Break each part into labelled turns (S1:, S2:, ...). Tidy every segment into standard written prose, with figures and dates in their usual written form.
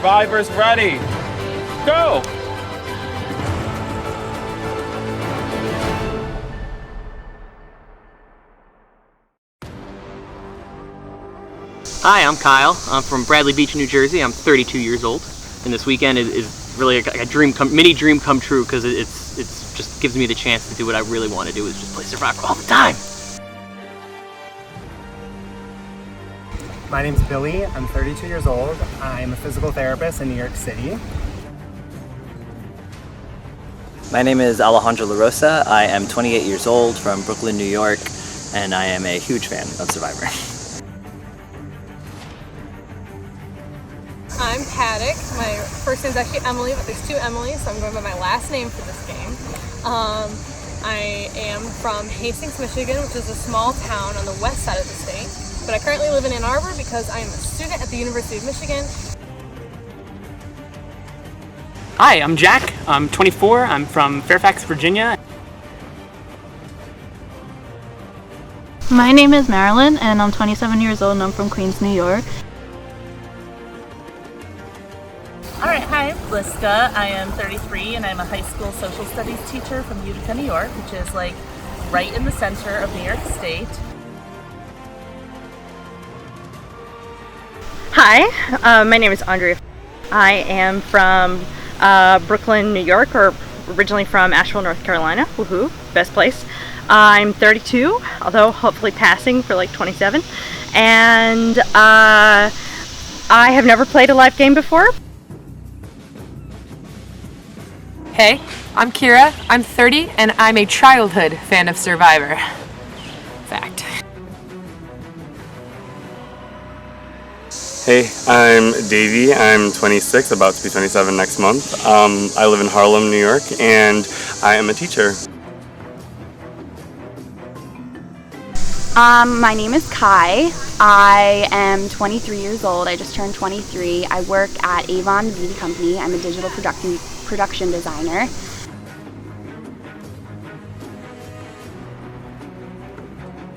S1: Survivor's ready. Go!
S2: Hi, I'm Kyle. I'm from Bradley Beach, New Jersey. I'm 32 years old, and this weekend is really a mini dream come true because it's just gives me the chance to do what I really want to do, is just play Survivor all the time.
S3: My name's Billy. I'm 32 years old. I'm a physical therapist in New York City.
S4: My name is Alejandro La Rosa. I am 28 years old from Brooklyn, New York, and I am a huge fan of Survivor.
S5: I'm Paddock. My first name's actually Emily, but there's two Emilys, so I'm going by my last name for this game. I am from Hastings, Michigan, which is a small town on the west side of the state, but I currently live in Ann Arbor because I am a student at the University of Michigan.
S6: Hi, I'm Jack. I'm 24. I'm from Fairfax, Virginia.
S7: My name is Marilyn, and I'm 27 years old, and I'm from Queens, New York.
S8: Alright, hi, I'm Bliska. I am 33 and I'm a high school social studies teacher from Utica, New York, which is like right in the center of New York State.
S9: Hi, my name is Andrea. I am from Brooklyn, New York, or originally from Asheville, North Carolina. Woohoo, best place. I'm 32, although hopefully passing for like 27. And I have never played a live game before.
S10: Hey, I'm Kira, I'm 30, and I'm a childhood fan of Survivor. Fact.
S11: Hey, I'm Davey, I'm 26, about to be 27 next month. I live in Harlem, New York, and I am a teacher.
S12: My name is Kai. I am 23 years old. I just turned 23. I work at Avon Beauty Company. I'm a digital production designer.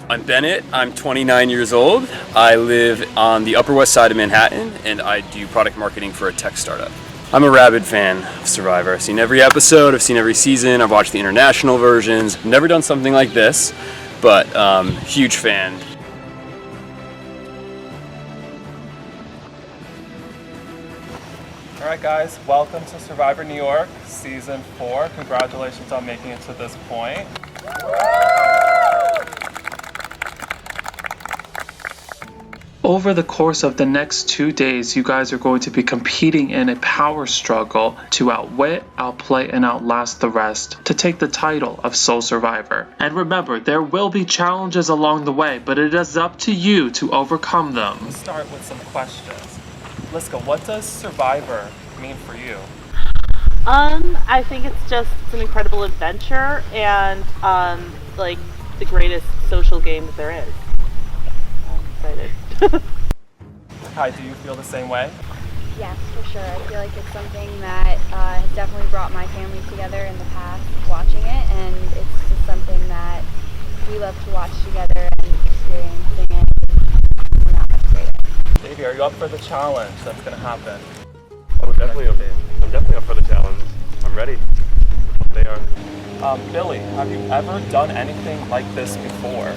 S13: I'm Bennett. I'm 29 years old. I live on the Upper West Side of Manhattan, and I do product marketing for a tech startup. I'm a rabid fan of Survivor. I've seen every episode, I've seen every season, I've watched the international versions. Never done something like this, but huge fan.
S1: Alright guys, welcome to Survivor New York, Season 4. Congratulations on making it to this point.
S14: Over the course of the next 2 days, you guys are going to be competing in a power struggle to outwit, outplay, and outlast the rest to take the title of Sole Survivor. And remember, there will be challenges along the way, but it is up to you to overcome them.
S1: Let's start with some questions. Liska, what does Survivor mean for you?
S8: I think it's an incredible adventure and like the greatest social game that there is. I'm excited.
S1: Kai, do you feel the same way?
S12: Yes, for sure. I feel like it's something that has definitely brought my family together in the past watching it, and it's just something that we love to watch together and experiencing it. And that was great.
S1: Davey, are you up for the challenge that's going to happen?
S11: I'm definitely up for the challenge. I'm ready. They are.
S1: Billy, have you ever done anything like this before?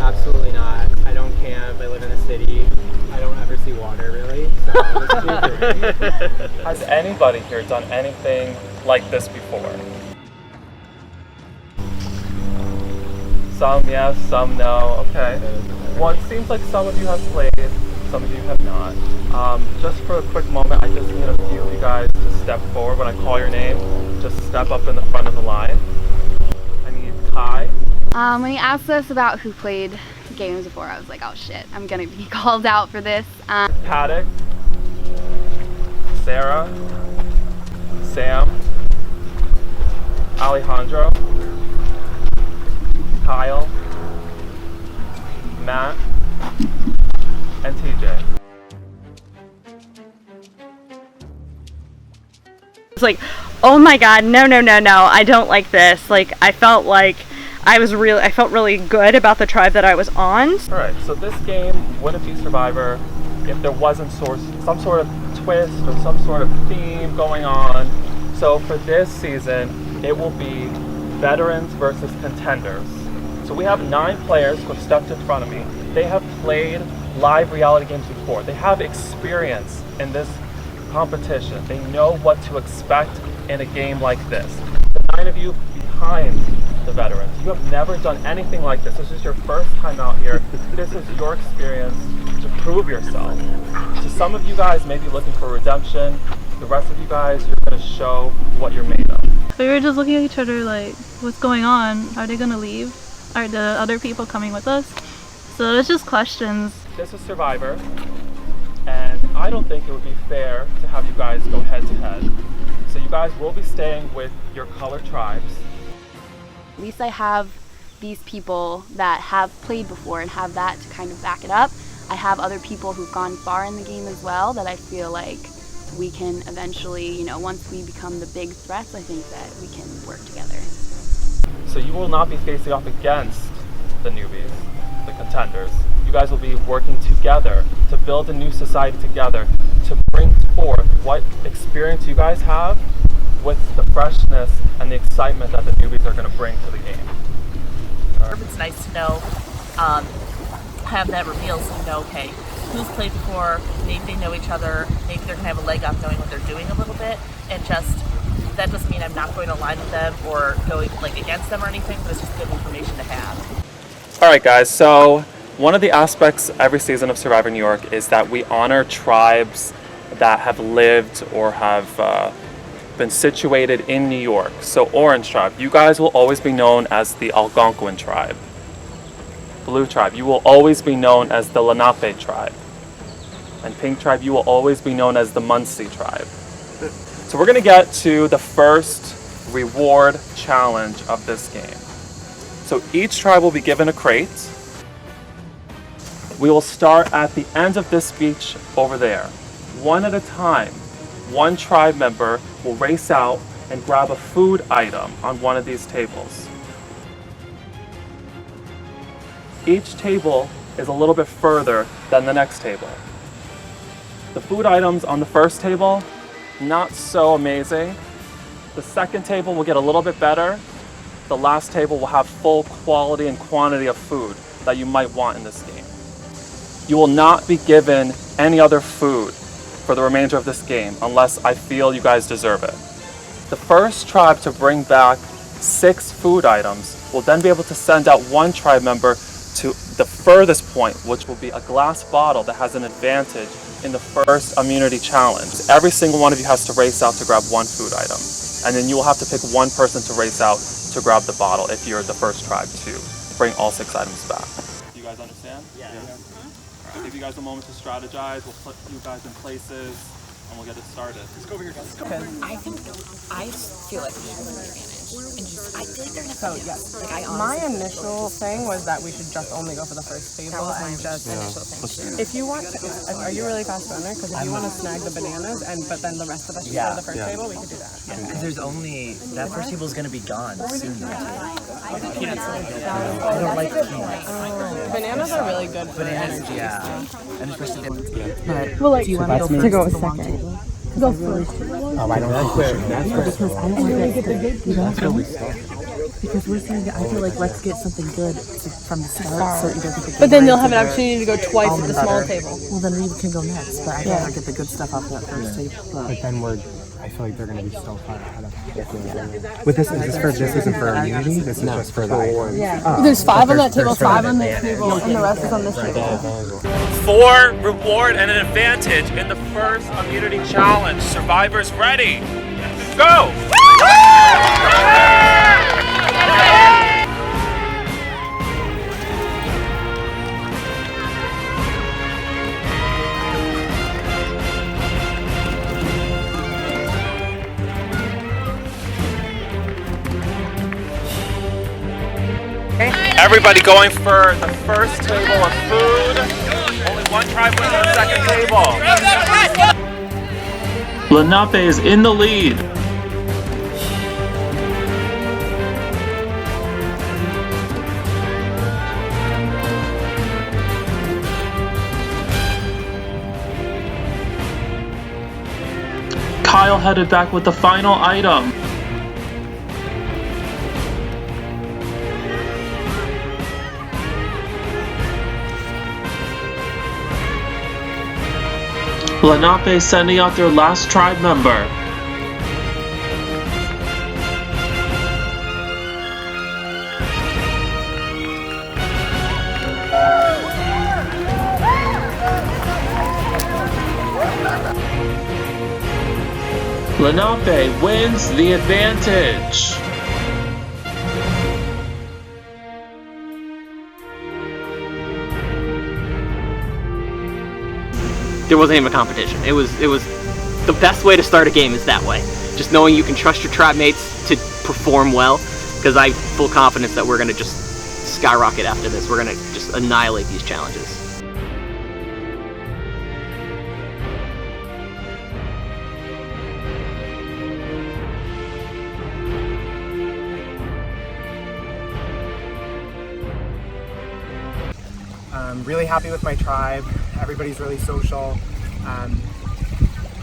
S15: Absolutely not. I don't camp. I live in a city. I don't ever see water, really. So it's stupid.
S1: Has anybody here done anything like this before? Some yes, some no. Okay. Well, it seems like some of you have played, some of you have not. Just for a quick moment, I just need a few of you guys to step forward when I call your name. Just step up in the front of the line. I need Kai.
S12: When he asked us about who played games before, I was like, oh shit, I'm gonna be called out for this.
S1: Paddock, Sarah, Sam, Alejandro, Kyle, Matt, and TJ.
S9: It's like, oh my god, no, I don't like this. Like, I felt really good about the tribe that I was on.
S1: Alright, so this game wouldn't be Survivor if there wasn't some sort of twist or some sort of theme going on. So for this season, it will be veterans versus contenders. So we have 9 players who have stepped in front of me. They have played live reality games before. They have experience in this competition. They know what to expect in a game like this. The 9 of you behind the veterans, you have never done anything like this. This is your first time out here. This is your experience to prove yourself. So some of you guys may be looking for redemption. The rest of you guys, you're going to show what you're made of.
S7: We were just looking at each other like, what's going on? Are they gonna leave? Are the other people coming with us? So it's just questions.
S1: This is Survivor, and I don't think it would be fair to have you guys go head to head. So you guys will be staying with your color tribes.
S16: At least I have these people that have played before and have that to kind of back it up. I have other people who've gone far in the game as well that I feel like we can eventually, you know, once we become the big threats, I think that we can work together.
S1: So you will not be facing off against the newbies, the contenders. You guys will be working together to build a new society together, to bring forth what experience you guys have with the freshness and the excitement that the newbies are going to bring to the game.
S8: It's nice to know, have that reveal so you know, okay, who's played before, maybe they know each other, maybe they're going to have a leg up knowing what they're doing a little bit, and just, that doesn't mean I'm not going to align with them or going like against them or anything, but it's just good information to have.
S1: Alright guys, so one of the aspects every season of Survivor New York is that we honor tribes that have lived or have been situated in New York. So Orange Tribe, you guys will always be known as the Algonquin Tribe. Blue Tribe, you will always be known as the Lenape Tribe. And Pink Tribe, you will always be known as the Muncie Tribe. So we're going to get to the first reward challenge of this game. So each tribe will be given a crate. We will start at the end of this beach over there. One at a time, one tribe member will race out and grab a food item on one of these tables. Each table is a little bit further than the next table. The food items on the first table, not so amazing. The second table will get a little bit better. The last table will have full quality and quantity of food that you might want in this game. You will not be given any other food for the remainder of this game unless I feel you guys deserve it. The first tribe to bring back 6 food items will then be able to send out one tribe member to the furthest point, which will be a glass bottle that has an advantage in the first immunity challenge. Every single one of you has to race out to grab one food item. And then you will have to pick one person to race out to grab the bottle if you're the first tribe to bring all 6 items back. Do you guys understand? Yeah. I'll give you guys a moment to strategize. We'll put you guys in places and we'll get it started. Let's go over here, guys.
S17: I feel like we should win the advantage. And just, I feel like they're gonna
S10: My initial thing was that we should just only go for the first table and just. If you want, are you really fast runner? Because if you want to snag the bananas but then the rest of us go to the first table, we could do that.
S4: Because there's only, that first table is going to be gone soon.
S10: I
S4: don't like peanuts.
S10: Bananas are really good for
S4: Bananas, yeah. And especially
S10: Well, like,
S4: do you want
S10: to go second? Go first.
S15: Oh, I don't know.
S10: Because I don't really get the good
S17: Because we're saying, I feel like let's get something good from the start so it doesn't get.
S10: But then they'll have an opportunity to go twice at the small table.
S17: Well, then we can go next, but I'd rather get the good stuff off that first table.
S15: But then I feel like they're going to be so far ahead of with this. This isn't for immunity. This is just for the.
S10: Yeah. There's 5 on that table, 5 on this table, and the rest is on this table.
S1: 4 reward and an advantage in the first immunity challenge. Survivors ready? Go! Everybody going for the first table of food. Only one tribe wins the second table.
S14: Lenape is in the lead. Kyle headed back with the final item. Lenape sending out their last tribe member. Lenape wins the advantage.
S2: There wasn't even a competition. It was the best way to start a game is that way. Just knowing you can trust your tribe mates to perform well, because I have full confidence that we're gonna just skyrocket after this. We're gonna just annihilate these challenges.
S3: I'm really happy with my tribe. Everybody's really social.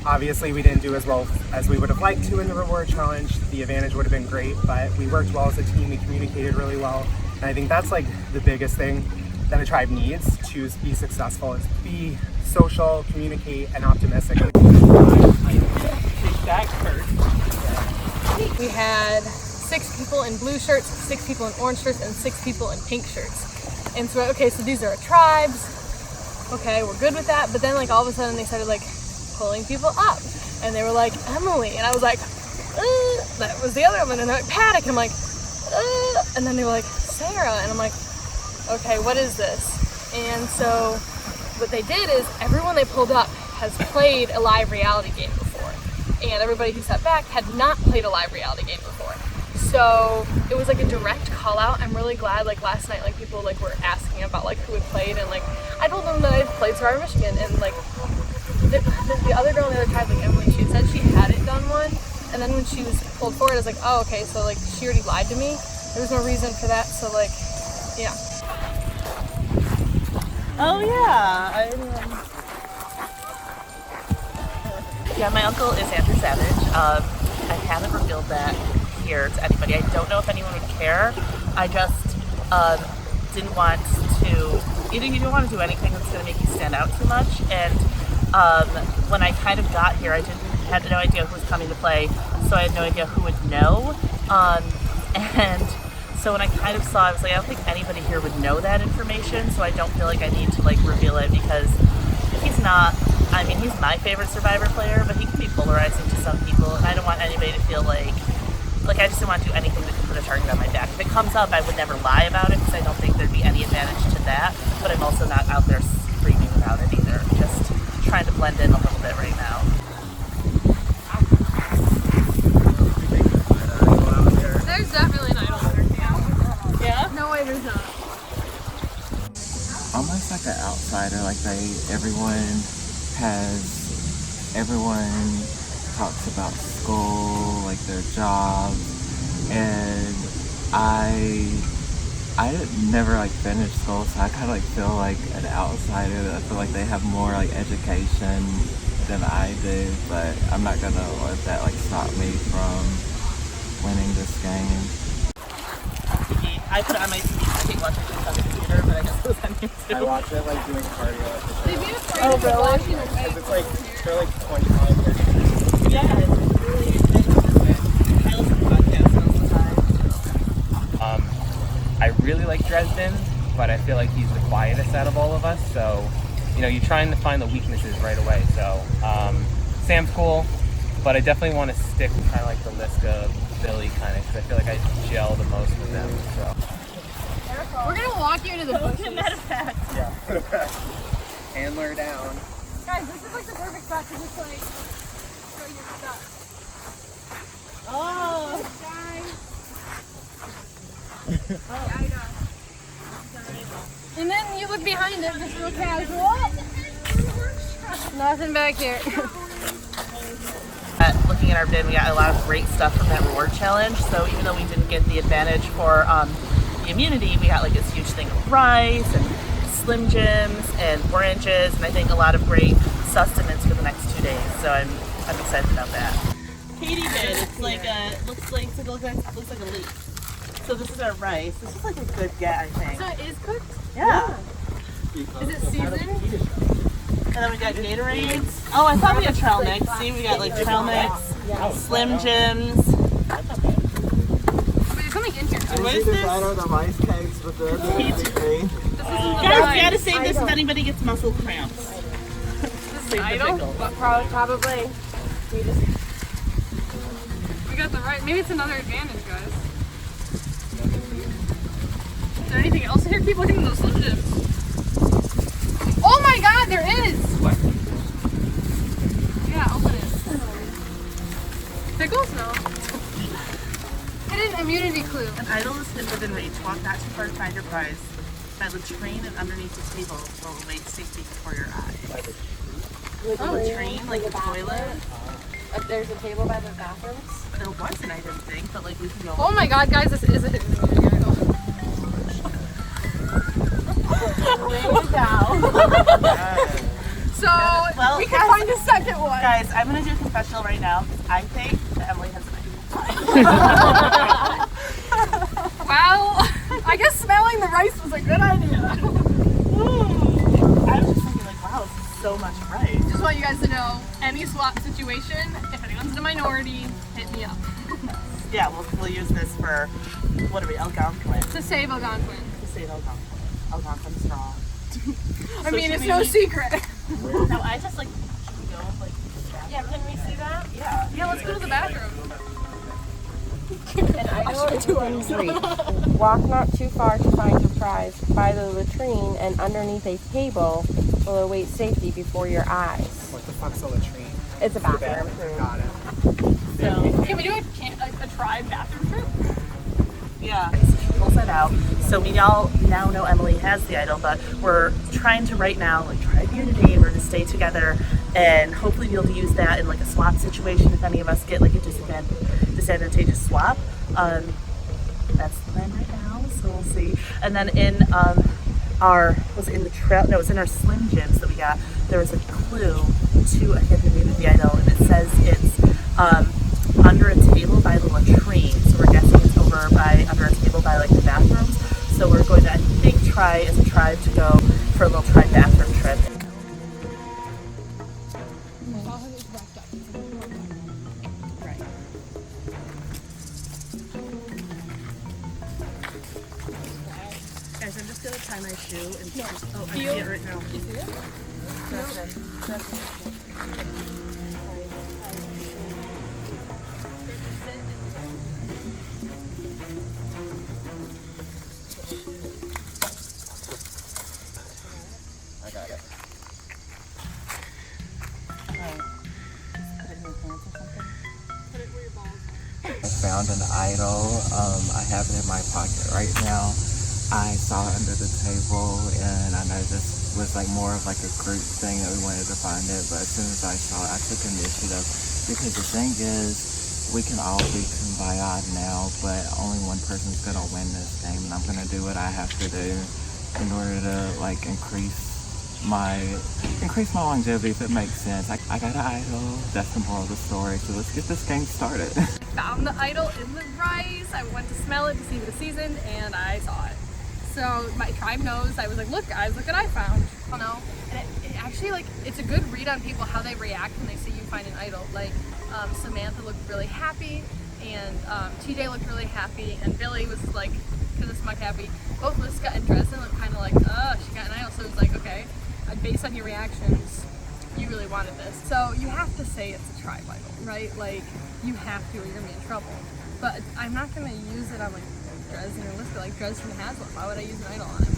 S3: Obviously we didn't do as well as we would have liked to in the reward challenge. The advantage would have been great, but we worked well as a team. We communicated really well. And I think that's like the biggest thing that a tribe needs to be successful, is be social, communicate, and optimistic.
S5: We had 6 people in blue shirts, 6 people in orange shirts, and 6 people in pink shirts. And so, okay, so these are tribes. Okay, we're good with that. But then like all of a sudden they started like pulling people up. And they were like, Emily. And I was like, that was the other one. And they're like, Paddock. And I'm like, and then they were like, Sarah. And I'm like, okay, what is this? And so what they did is everyone they pulled up has played a live reality game before. And everybody who sat back had not played a live reality game before. So it was like a direct call out. I'm really glad like last night like people like were asking about like who had played, and like I told them that I'd played Survivor Michigan, and like the other girl on the other tribe, like Emily, she said she hadn't done one, and then when she was pulled forward I was like, oh okay, so like she already lied to me. There was no reason for that, so like yeah.
S8: Oh yeah. Yeah, my uncle is Andrew Savage. I haven't revealed that here to anybody. I don't know if anyone would care. I just didn't want to, either you don't want to do anything that's going to make you stand out too much, and when I kind of got here I had no idea who was coming to play, so I had no idea who would know, and so when I kind of saw, I was like, I don't think anybody here would know that information, so I don't feel like I need to like reveal it, because he's not, I mean, he's my favorite Survivor player, but he can be polarizing to some people, and I don't want anybody to feel like I just don't want to do anything that can put a target on my back. If it comes up, I would never lie about it, because I don't think there'd be any advantage to that, but I'm also not out there screaming about it either. Just trying to blend in a little bit right now.
S5: There's definitely an idol winner. Yeah? No way there's not.
S18: Almost like an outsider, like everyone talks about school, like their jobs, and I never like finished school, so I kind of like feel like an outsider. I feel like they have more like education than I do, but I'm not gonna let that like stop me from winning this game.
S8: I put it on my TV. I think watching it on the computer, but I guess it was on YouTube.
S3: I watch it like doing cardio.
S5: They'd be afraid of watching the
S3: Because it's like, they're like 25, 30 minutes.
S8: Yeah, it's really exciting. I listen to podcasts most of the time.
S15: I really like Dresden, but I feel like he's the quietest out of all of us, so you know, you're trying to find the weaknesses right away. So Sam's cool, but I definitely want to stick with kind of like the Liska, Billy kind of, because I feel like I gel the most with them. So
S5: We're gonna walk you into the bushes.
S3: Yeah, put it back. Handler down.
S5: Guys, this is like the perfect spot to just like throw your stuff. Oh, guys. Yeah, I know. And then you look behind it, just real casual. Nothing back here.
S8: Looking at our bid, we got a lot of great stuff from that reward challenge. So even though we didn't get the advantage for the immunity, we got like this huge thing of rice and Slim Jims and oranges, and I think a lot of great sustenance for the next 2 days. So I'm excited about that. Katie did. It's like it looks like a leaf. So this is our rice. This is like a good get, I think.
S5: So it is cooked?
S8: Yeah.
S5: Is it seasoned?
S8: And then we got Gatorades. Oh, I thought we had trail mix. See, we got like trail mix, Slim Jims.
S5: Wait, there's something in here.
S8: What is this?
S18: The rice cakes with the green.
S8: Guys, we gotta save this if anybody gets muscle cramps. Save the pickle.
S10: But probably.
S5: We got the right. Maybe it's another advantage, guys. Is there anything else in here? Keep looking at those Slim Jims. Oh my God, there is! What? Yeah, open it. Pickles? No. Hidden immunity clue.
S8: An idol is hid within reach. Walk not too far to find your prize. By the train and underneath the table will await safety before your eyes. Like a latrine, like a toilet.
S10: There's a table by the bathrooms.
S8: There wasn't, I didn't think, but like we can go.
S5: Oh my God, guys, this is a hidden immunity idol. So
S8: Well,
S5: we can find a second one.
S8: Guys, I'm gonna do a confessional right now. I think that Emily has an idol.
S5: Well, I guess smelling the rice was a good idea.
S8: I was just thinking like, wow, this is so much rice.
S5: Just want you guys to know, any swap situation, if anyone's in a minority, hit me up.
S8: Yeah, we'll use this for, what are we, Algonquin?
S5: To save Algonquin.
S8: To save Algonquin. Algonquin strong.
S5: I mean, it's no secret.
S8: No, I just like, should we go like,
S10: Yeah, can we see that?
S8: yeah.
S5: Yeah, let's go to the bathroom.
S10: An idol is within reach. Walk not too far to find your prize. By the latrine and underneath a table will await safety before your eyes.
S3: What the fuck's a latrine?
S10: It's a bathroom.
S3: Got it.
S5: So, can we do a tribe bathroom trip?
S8: Yeah, pulls that out. So we all now know Emily has the idol, but we're trying to right now like try to be a neighbor to stay together and hopefully be able to use that in like a swap situation if any of us get like a disadvantageous swap. That's the plan right now, so we'll see. And then in our Slim Jims that we got, there was a clue to a hidden immunity idol, and it says it's under a table by the latrine. So we're guessing it's over by under a table by like the bathrooms. So we're going to, I think, try as a tribe to go for a little tribe bathroom trip. Right. Guys, I'm just gonna tie my shoe and I see it right now. You see it? That's it.
S18: I got it. I found an idol. I have it in my pocket right now. I saw it under the table, and I know this was like more of like a group thing that we wanted to find it, but as soon as I saw it, I took initiative because the thing is, we can all be kumbaya now, but only one person's gonna win this game, and I'm gonna do what I have to do in order to like increase my longevity, if it makes sense. I got an idol. That's the moral of the story. So let's get this game started.
S5: Found the idol in the rice. I went to smell it to see if it was seasoned, and I saw it. So my tribe knows. I was like, look guys, look what I found. You know, and it actually like it's a good read on people how they react when they see you find an idol. Like Samantha looked really happy, and TJ looked really happy, and Billy was like kind of smug happy. Both Liska and Dresden looked kind of like, she got an idol. So it was like, okay, based on your reactions, you really wanted this. So you have to say it's a tribe idol, right? Like you have to, or you're gonna be in trouble. But I'm not gonna use it on like Dresden or Liska. Like Dresden has one. Why would I use an idol on him?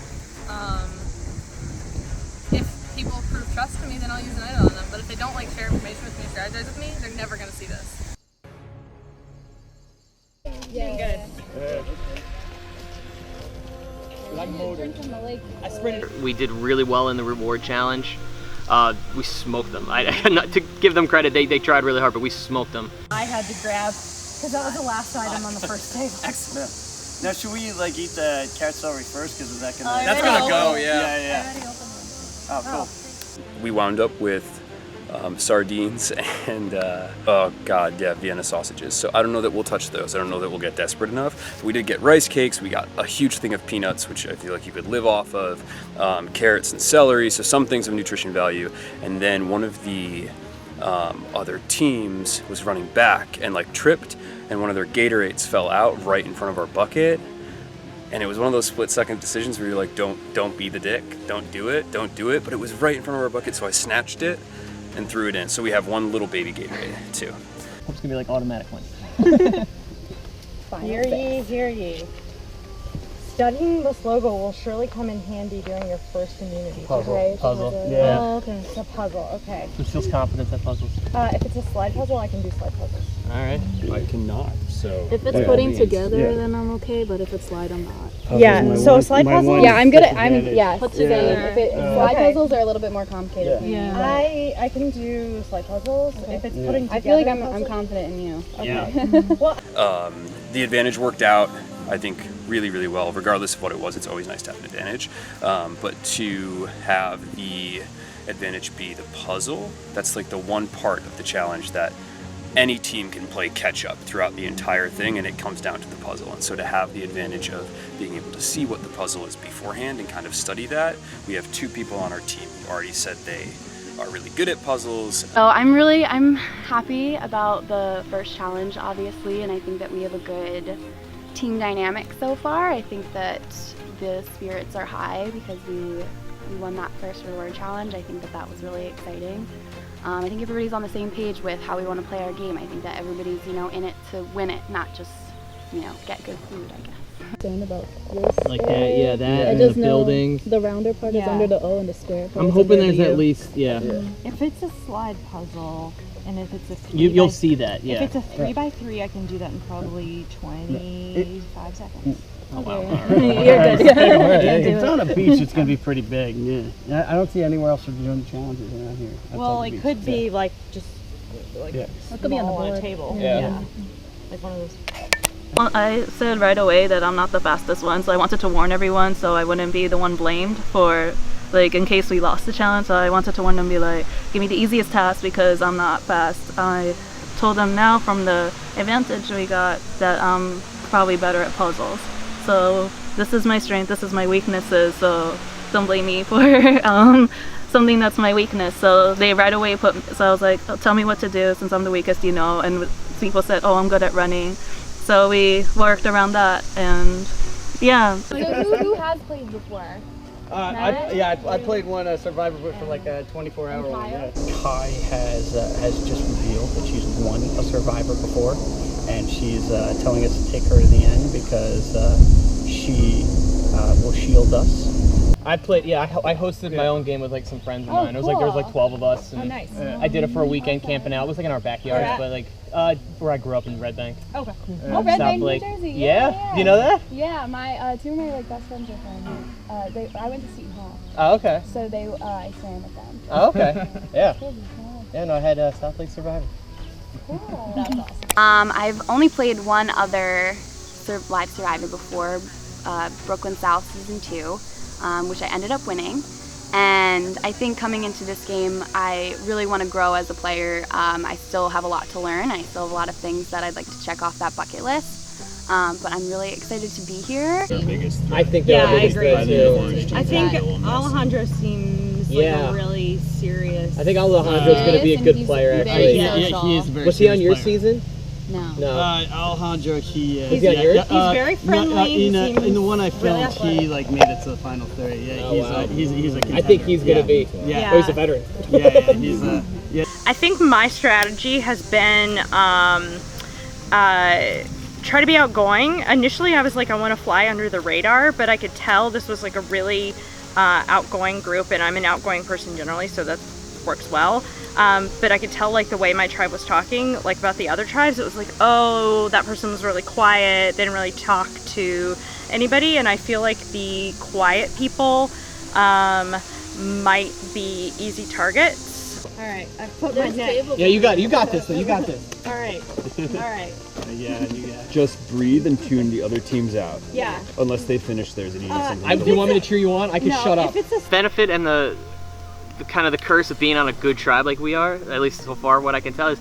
S5: If people prove trust to me, then I'll use an idol on them. But if they don't like share information with me, strategize with me, they're never gonna see this.
S2: Yeah.
S5: Good.
S2: I sprinted. We did really well in the reward challenge. We smoked them. Not to give them credit, they tried really hard, but we smoked them.
S9: I had to grab, because that was the last item on the first table.
S19: Excellent. Now, should we like eat the carrot celery first? Because is that gonna?
S13: That's gonna go, yeah.
S19: Yeah. Oh, cool.
S13: We wound up with sardines, and oh god, yeah, Vienna sausages. So I don't know that we'll touch those. I don't know that we'll get desperate enough. We did get rice cakes. We got a huge thing of peanuts, which I feel like you could live off of, carrots and celery, so some things of nutrition value. And then one of the other teams was running back and like tripped, and one of their Gatorades fell out right in front of our bucket. And it was one of those split-second decisions where you're like, don't be the dick, don't do it, but it was right in front of our bucket, so I snatched it and threw it in. So we have one little baby Gatorade too.
S2: Hope it's gonna be like automatic one.
S9: Hear ye, hear ye. Studying this logo will surely come in handy during your first immunity.
S2: Puzzle.
S9: Okay, it's a
S2: Puzzle.
S9: puzzle.
S2: Yeah.
S9: Oh, okay. It's a puzzle. Okay.
S2: Who feels confidence at puzzles?
S9: If it's a slide puzzle, I can do slide puzzles.
S2: All right.
S11: I cannot. So
S20: if it's putting together, then I'm okay. But if it's slide, I'm not.
S9: Yeah. So slide puzzles.
S20: Yeah, I'm good at. Put
S9: together.
S20: Slide puzzles are a little bit more complicated.
S9: Yeah. I can do slide puzzles. Okay. If it's putting together.
S20: I feel like I'm confident in you.
S9: Okay.
S13: Yeah. The advantage worked out, I think, really, really well. Regardless of what it was, it's always nice to have an advantage. But to have the advantage be the puzzle, that's like the one part of the challenge that any team can play catch up throughout the entire thing, and it comes down to the puzzle. And so to have the advantage of being able to see what the puzzle is beforehand and kind of study that, we have 2 people on our team who already said they are really good at puzzles.
S16: So I'm happy about the first challenge, obviously, and I think that we have a good team dynamic so far. I think that the spirits are high because we won that first reward challenge. I think that was really exciting. I think everybody's on the same page with how we want to play our game. I think that everybody's, in it to win it, not just, get good food, I guess.
S20: Saying about this
S2: Like that, yeah, that,
S20: I
S2: and
S20: just
S2: the
S20: know
S2: buildings.
S20: The rounder part is under the O and the square part
S2: I'm
S20: is
S2: hoping
S20: under
S2: there's
S20: the
S2: at
S20: U.
S2: least, yeah.
S21: If it's a slide puzzle, and if it's a
S2: You'll see that, yeah.
S21: If it's a 3x3, I can do that in probably 25 seconds.
S2: Oh wow.
S21: You're good.
S22: It's on a beach, it's going to be pretty big. Yeah. I don't see anywhere else for doing the challenges around here.
S21: Well, it could be like just like
S22: it
S21: could be on a table.
S22: Yeah.
S21: Like one of those.
S7: Well, I said right away that I'm not the fastest one, so I wanted to warn everyone so I wouldn't be the one blamed for, like, in case we lost the challenge. So I wanted to warn them, be like, give me the easiest task because I'm not fast. I told them now from the advantage we got that I'm probably better at puzzles. So this is my strength, this is my weaknesses, so don't blame me for something that's my weakness. So they right away so I was like, oh, tell me what to do since I'm the weakest, and people said, oh, I'm good at running. So we worked around that, and yeah.
S16: So who has played before?
S22: I played one Survivor for like a 24-hour one. Yeah. Kai has just revealed that she's won a Survivor before, and she's telling us to take her to the end because she will shield us.
S2: I played, I hosted my own game with like some friends of mine. It was like there was like 12 of us, and
S21: nice.
S2: I did it for a weekend camping out. It was like in our backyard, but like where I grew up in Red Bank.
S21: Okay.
S16: Red Bank,
S2: New
S16: Jersey.
S2: Yeah. Do you know that?
S16: Yeah, my 2 of my like best friends are from here. I went to Seton Hall.
S2: Oh, okay.
S16: So I swam with them.
S2: Oh, okay. Yeah.
S16: Cool.
S2: Yeah, no, I had South Lake Survivor.
S16: Cool. That's awesome. I've only played one other live Survivor before, Brooklyn South Season 2. Which I ended up winning, and I think coming into this game I really want to grow as a player. I still have a lot to learn. I still have a lot of things that I'd like to check off that bucket list, but I'm really excited to be here.
S2: I think they're
S21: I agree
S2: too.
S21: I think Alejandro seems like a really serious.
S2: I think Alejandro's going to be a good player actually.
S21: Yeah,
S22: he is a very
S2: Was he on
S22: serious
S2: your
S22: player.
S2: season?
S16: No.
S22: Alejandro,
S2: Was he on yours?
S21: He's very friendly.
S22: In the one I filmed,
S21: really
S22: he like made it to the final 30. Yeah, he's a contender.
S2: I think he's going to be.
S22: Yeah.
S2: Oh, he's a veteran.
S22: Yeah, he's yeah.
S9: I think my strategy has been try to be outgoing. Initially I was like, I want to fly under the radar, but I could tell this was like a really outgoing group, and I'm an outgoing person generally, so that works well. But I could tell like the way my tribe was talking, like about the other tribes, it was like, oh, that person was really quiet, didn't really talk to anybody, and I feel like the quiet people might be easy targets.
S21: All right, I've put my neck.
S2: Yeah, you got this. You got this.
S21: All right.
S22: Yeah, you got.
S11: Just breathe and tune the other teams out.
S21: Yeah.
S11: Unless they finish theirs and you need something.
S2: Do you want me to cheer you on? I can shut up. Benefit and the kind of the curse of being on a good tribe like we are, at least so far what I can tell is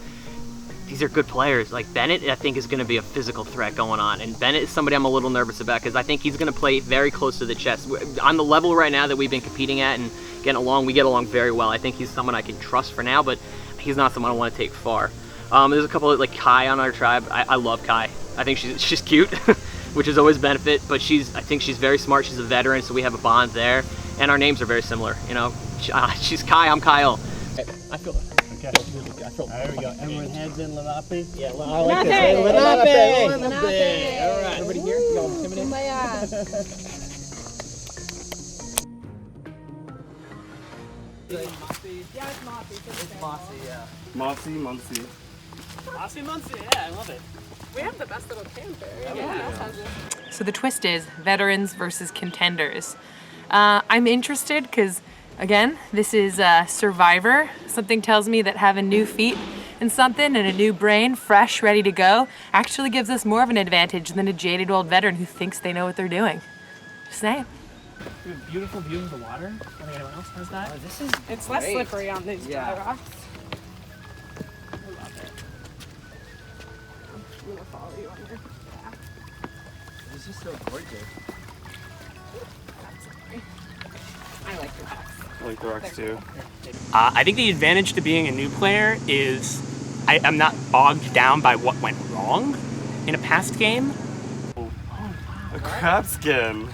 S2: these are good players. Like Bennett, I think, is going to be a physical threat going on. And Bennett is somebody I'm a little nervous about because I think he's going to play very close to the chest. On the level right now that we've been competing at and getting along, we get along very well. I think he's someone I can trust for now, but he's not someone I want to take far. There's a couple of, like Kai on our tribe. I love Kai. I think she's cute, which is always a benefit, but I think she's very smart. She's a veteran, so we have a bond there. And our names are very similar. You know, she's Kai, I'm Kyle.
S22: I feel it. Okay. There we go. Everyone heads in Lenape? Yeah, I
S10: like
S22: this. Hey, Lenape!
S10: Lenape!
S22: All right. Everybody here? Y'all intimidated?
S10: Yeah, it's Mossy.
S22: It's Mossy, yeah.
S11: Mossy, Muncie.
S22: Mossy, Muncie, yeah, I love it.
S10: We have the best little camper.
S22: Yeah.
S6: So the twist is veterans versus contenders. I'm interested because, again, this is Survivor. Something tells me that having new feet and something and a new brain, fresh, ready to go, actually gives us more of an advantage than a jaded old veteran who thinks they know what they're doing. Just saying.
S22: We have a beautiful view of the water. I think anyone else has that. Oh, this is
S10: It's less slippery on these dry rocks.
S22: I love it.
S10: I'm gonna follow you on your path.
S22: This is so gorgeous.
S10: I like your rocks.
S11: I like the rocks too.
S12: I think the advantage to being a new player is I'm not bogged down by what went wrong in a past game.
S11: A crab skin.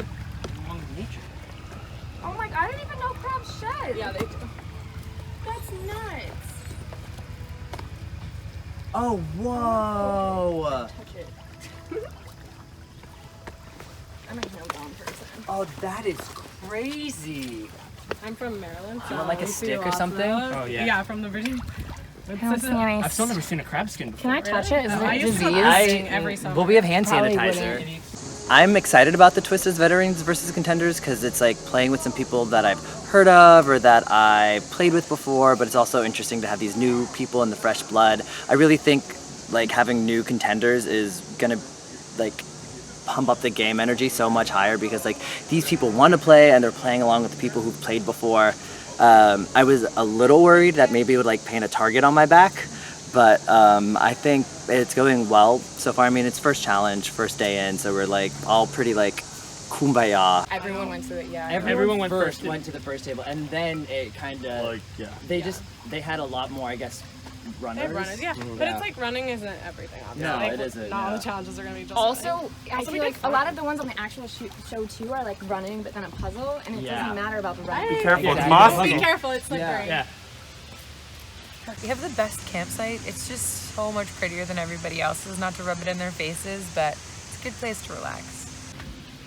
S16: Oh my god, I didn't even know crabs shed.
S10: Yeah, they do.
S16: That's nuts.
S4: Oh, whoa!
S10: Touch it. I'm a hands-on person.
S4: Oh, that is crazy.
S10: I'm from Maryland.
S22: You want like a stick or something?
S10: Oh yeah. Yeah, from the Virgin.
S22: I've still never seen a crab skin before.
S10: Can I touch it? Is
S22: I
S10: it
S22: used to
S10: disease? Every summer.
S4: Well, we have hand
S10: Probably
S4: sanitizer. I'm excited about the Twisted Veterans versus Contenders because it's like playing with some people that I've heard of or that I played with before, but it's also interesting to have these new people in the fresh blood. I really think like having new contenders is gonna like pump up the game energy so much higher because like these people want to play and they're playing along with the people who've played before. I was a little worried that maybe it would like paint a target on my back, but I think it's going well so far. I mean, it's first challenge, first day in, so we're like all pretty like kumbaya.
S10: Everyone went to the
S22: Everyone went to the first table, and then it kind of they had a lot more, I guess, runners.
S10: They have runners, yeah. But it's like running isn't everything, obviously.
S22: No,
S10: like,
S22: it isn't.
S10: Not all
S22: no.
S10: the challenges are gonna be just
S16: Also,
S10: running.
S16: I feel like a lot of the ones on the actual show too are like running, but then a puzzle, and it doesn't matter about the running.
S11: Be careful, it's
S10: Be
S11: mossy.
S10: careful, it's slippery.
S22: Yeah.
S6: We have the best campsite. It's just so much prettier than everybody else's, not to rub it in their faces, but it's a good place to relax.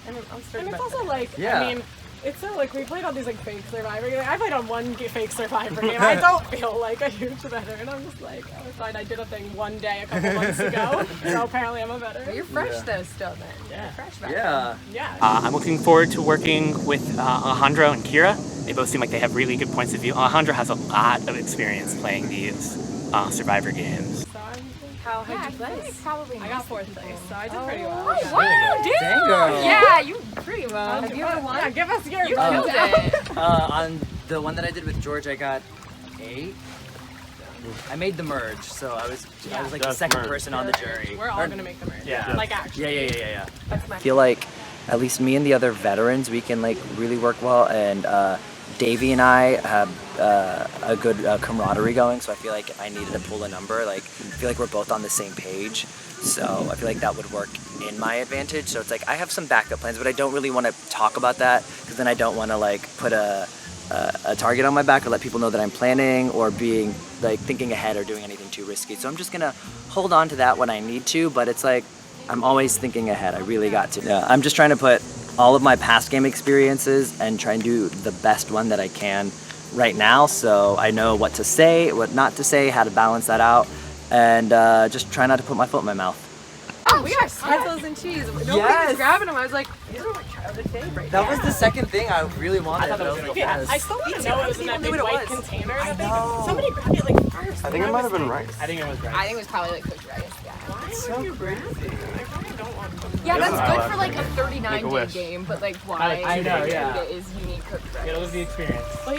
S10: And it's also like,
S22: Yeah.
S10: I mean, it's so like we played on these like fake Survivor games. I played on one fake Survivor game. I don't feel like a huge veteran. I'm just like, oh, it's fine. I did a thing one day a couple months ago, so apparently I'm a veteran.
S6: You're fresh though still then.
S10: Yeah.
S6: You're fresh veteran.
S4: Yeah.
S10: Yeah.
S12: I'm looking forward to working with Alejandro and Kira. They both seem like they have really good points of view. Alejandro has a lot of experience playing these Survivor games.
S10: How how'd you place?
S16: Probably.
S10: I got 4th place, so I did pretty well.
S16: Oh wow, dude!
S4: Dang, girl.
S16: Yeah, you pretty well.
S10: Have you ever won? Yeah, give us your.
S16: You killed it.
S4: On the one that I did with George, I got 8. I made the merge, so I was like the second person on the jury.
S10: We're all gonna make the merge.
S4: Yeah.
S10: Like actually.
S4: Yeah.
S10: That's my
S4: I feel like at least me and the other veterans, we can like really work well, and Davey and I have a good camaraderie going, so I feel like if I needed to pull a number, like I feel like we're both on the same page, so I feel like that would work in my advantage. So it's like I have some backup plans, but I don't really want to talk about that because then I don't want to like put a target on my back or let people know that I'm planning or being like thinking ahead or doing anything too risky. So I'm just gonna hold on to that when I need to, but it's like I'm always thinking ahead. I really got to. Yeah, I'm just trying to put all of my past game experiences and try and do the best one that I can right now, so I know what to say, what not to say, how to balance that out, and just try not to put my foot in my mouth.
S6: Oh, we got pretzels and cheese. Nobody was grabbing them. I was like, these are my childhood favorites.
S4: That was the second thing I really wanted.
S10: I still want to know it was in that big white container.
S4: I know.
S10: Somebody grabbed it like first.
S11: I think it might have been rice.
S22: I think it was rice.
S6: I think it was probably like cooked rice. Yeah.
S10: Why would you grab it? I probably don't want to.
S1: Yeah,
S12: This is
S1: that's good
S12: allowed.
S1: for like a
S12: Make a
S1: 39-day
S12: wish.
S1: game, but like why?
S12: I know, yeah.
S1: It is unique cooked rice.
S12: Yeah, it was the experience.
S10: Well,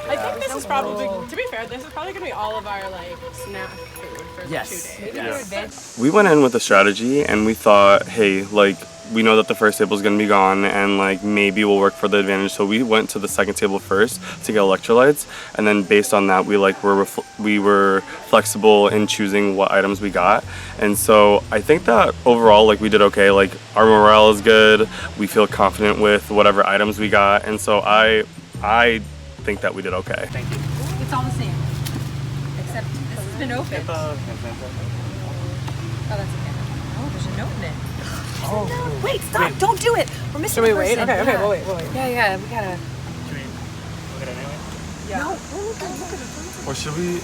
S10: I think this is probably, to be fair, this is probably going to be all of our like snack food for the 2 days.
S11: Yeah. We went in with a strategy and we thought, hey, like, we know that the first table is going to be gone and like maybe we'll work for the advantage. So we went to the second table first to get electrolytes, and then based on that we were flexible in choosing what items we got. And so I think that overall like we did okay. Like our morale is good. We feel confident with whatever items we got, and so I think that we did okay.
S12: Thank you.
S1: It's all the same, except this has been open. Oh, that's okay. Oh, there's a note in it. Oh. Wait, stop! Don't do it. We're missing.
S10: Should we
S1: a
S10: wait?
S1: person.
S10: Okay,
S1: Yeah.
S10: we'll wait.
S1: Yeah, we gotta.
S12: Should we look at it anyway?
S1: Yeah. No, we'll look at it.
S11: Or should we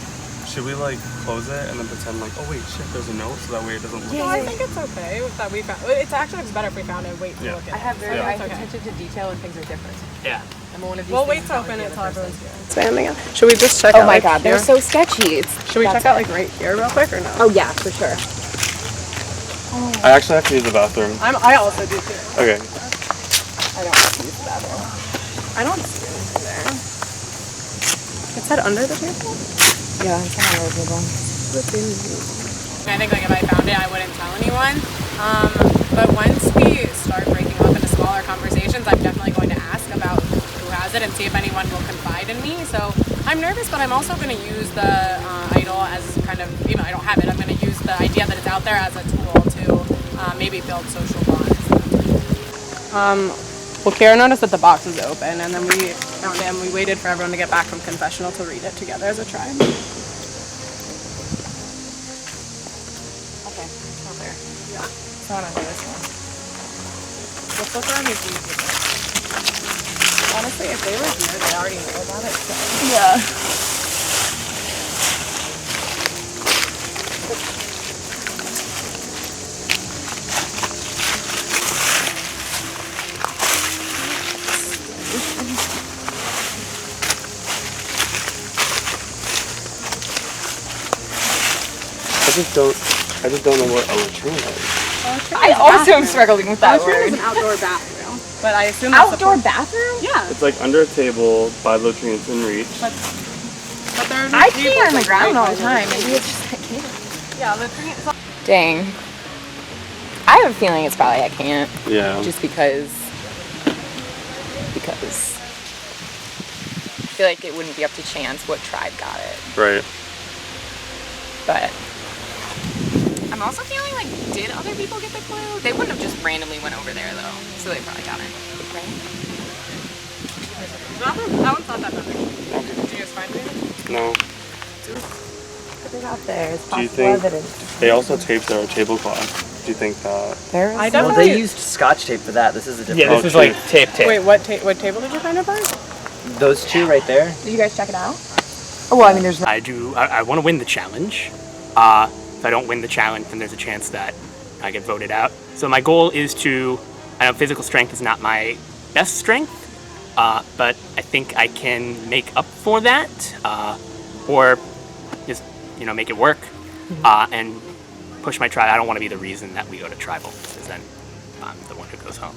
S11: like close it and then pretend like, oh wait, shit, there's a note, so that way it doesn't look.
S10: No, I think it's okay that we found. It actually looks better if we found it. Wait to look at it.
S1: I have very
S10: So
S1: high
S10: it's okay.
S1: attention to detail and things are different.
S12: Yeah.
S1: I'm one of these.
S10: We'll wait
S1: things
S10: to
S1: is not
S10: open
S1: like
S10: it
S1: the
S10: till
S1: other
S10: everyone's
S1: person.
S10: here. Spamming it. Should we just check out?
S1: Oh my
S10: like,
S1: god, they're
S10: here?
S1: so sketchy.
S10: Should we check out like right here real quick or no?
S1: Oh yeah, for sure.
S11: I actually have to use the bathroom.
S10: I also do too.
S11: Okay.
S10: I don't have to use the bathroom. I don't see anything there. It said under the table?
S1: Yeah, it's not under the table.
S10: I think like if I found it, I wouldn't tell anyone. But once we start breaking up into smaller conversations, I'm definitely going to ask about who has it and see if anyone will confide in me. So I'm nervous, but I'm also going to use the idol as kind of, even though I don't have it, I'm going to use the idea that it's out there as a tool to maybe build social bonds. Well, Kira noticed that the box was open, and then we found it, and we waited for everyone to get back from confessional to read it together as a tribe.
S1: Okay, not there.
S10: Yeah. So I don't know this one. We'll flip around these easy. Honestly, if they were here, they already know about it. So.
S1: Yeah.
S11: I just don't know what a latrine is.
S1: I also am struggling with that
S10: Latrine
S1: word.
S10: is an outdoor bathroom, but I assume that's
S1: Outdoor bathroom?
S10: Yeah.
S11: It's like under a table by the latrine, it's in reach.
S10: But there are no
S1: I
S10: tables
S1: pee on the
S10: like
S1: ground all the
S10: right
S1: time.
S10: by
S1: Maybe it's just I can't.
S10: Yeah, latrine.
S1: Dang. I have a feeling it's probably I can't.
S11: Yeah.
S1: Just because I feel like it wouldn't be up to chance what tribe got it.
S11: Right.
S1: But I'm also feeling like, did other people get the clue? They wouldn't have just randomly went over there though, so they probably got it. Right?
S10: That one's not that bad. Did you guys find anything?
S11: No.
S1: Put it out there. It's
S11: Do you
S1: possible
S11: think
S1: evidence.
S11: they also taped their tablecloth? Do you think that?
S10: I
S4: Well,
S10: definitely.
S4: they used Scotch tape for that. This is a different.
S12: Yeah, this is like tape.
S10: Wait, what table did you find it by?
S4: Those two right there.
S1: Did you guys check it out? Oh, well, I mean, there's no.
S12: I want to win the challenge. If I don't win the challenge, then there's a chance that I get voted out. So my goal is to. I know physical strength is not my best strength, but I think I can make up for that, or just make it work, and push my tribe. I don't want to be the reason that we go to tribal, because then I'm the one who goes home.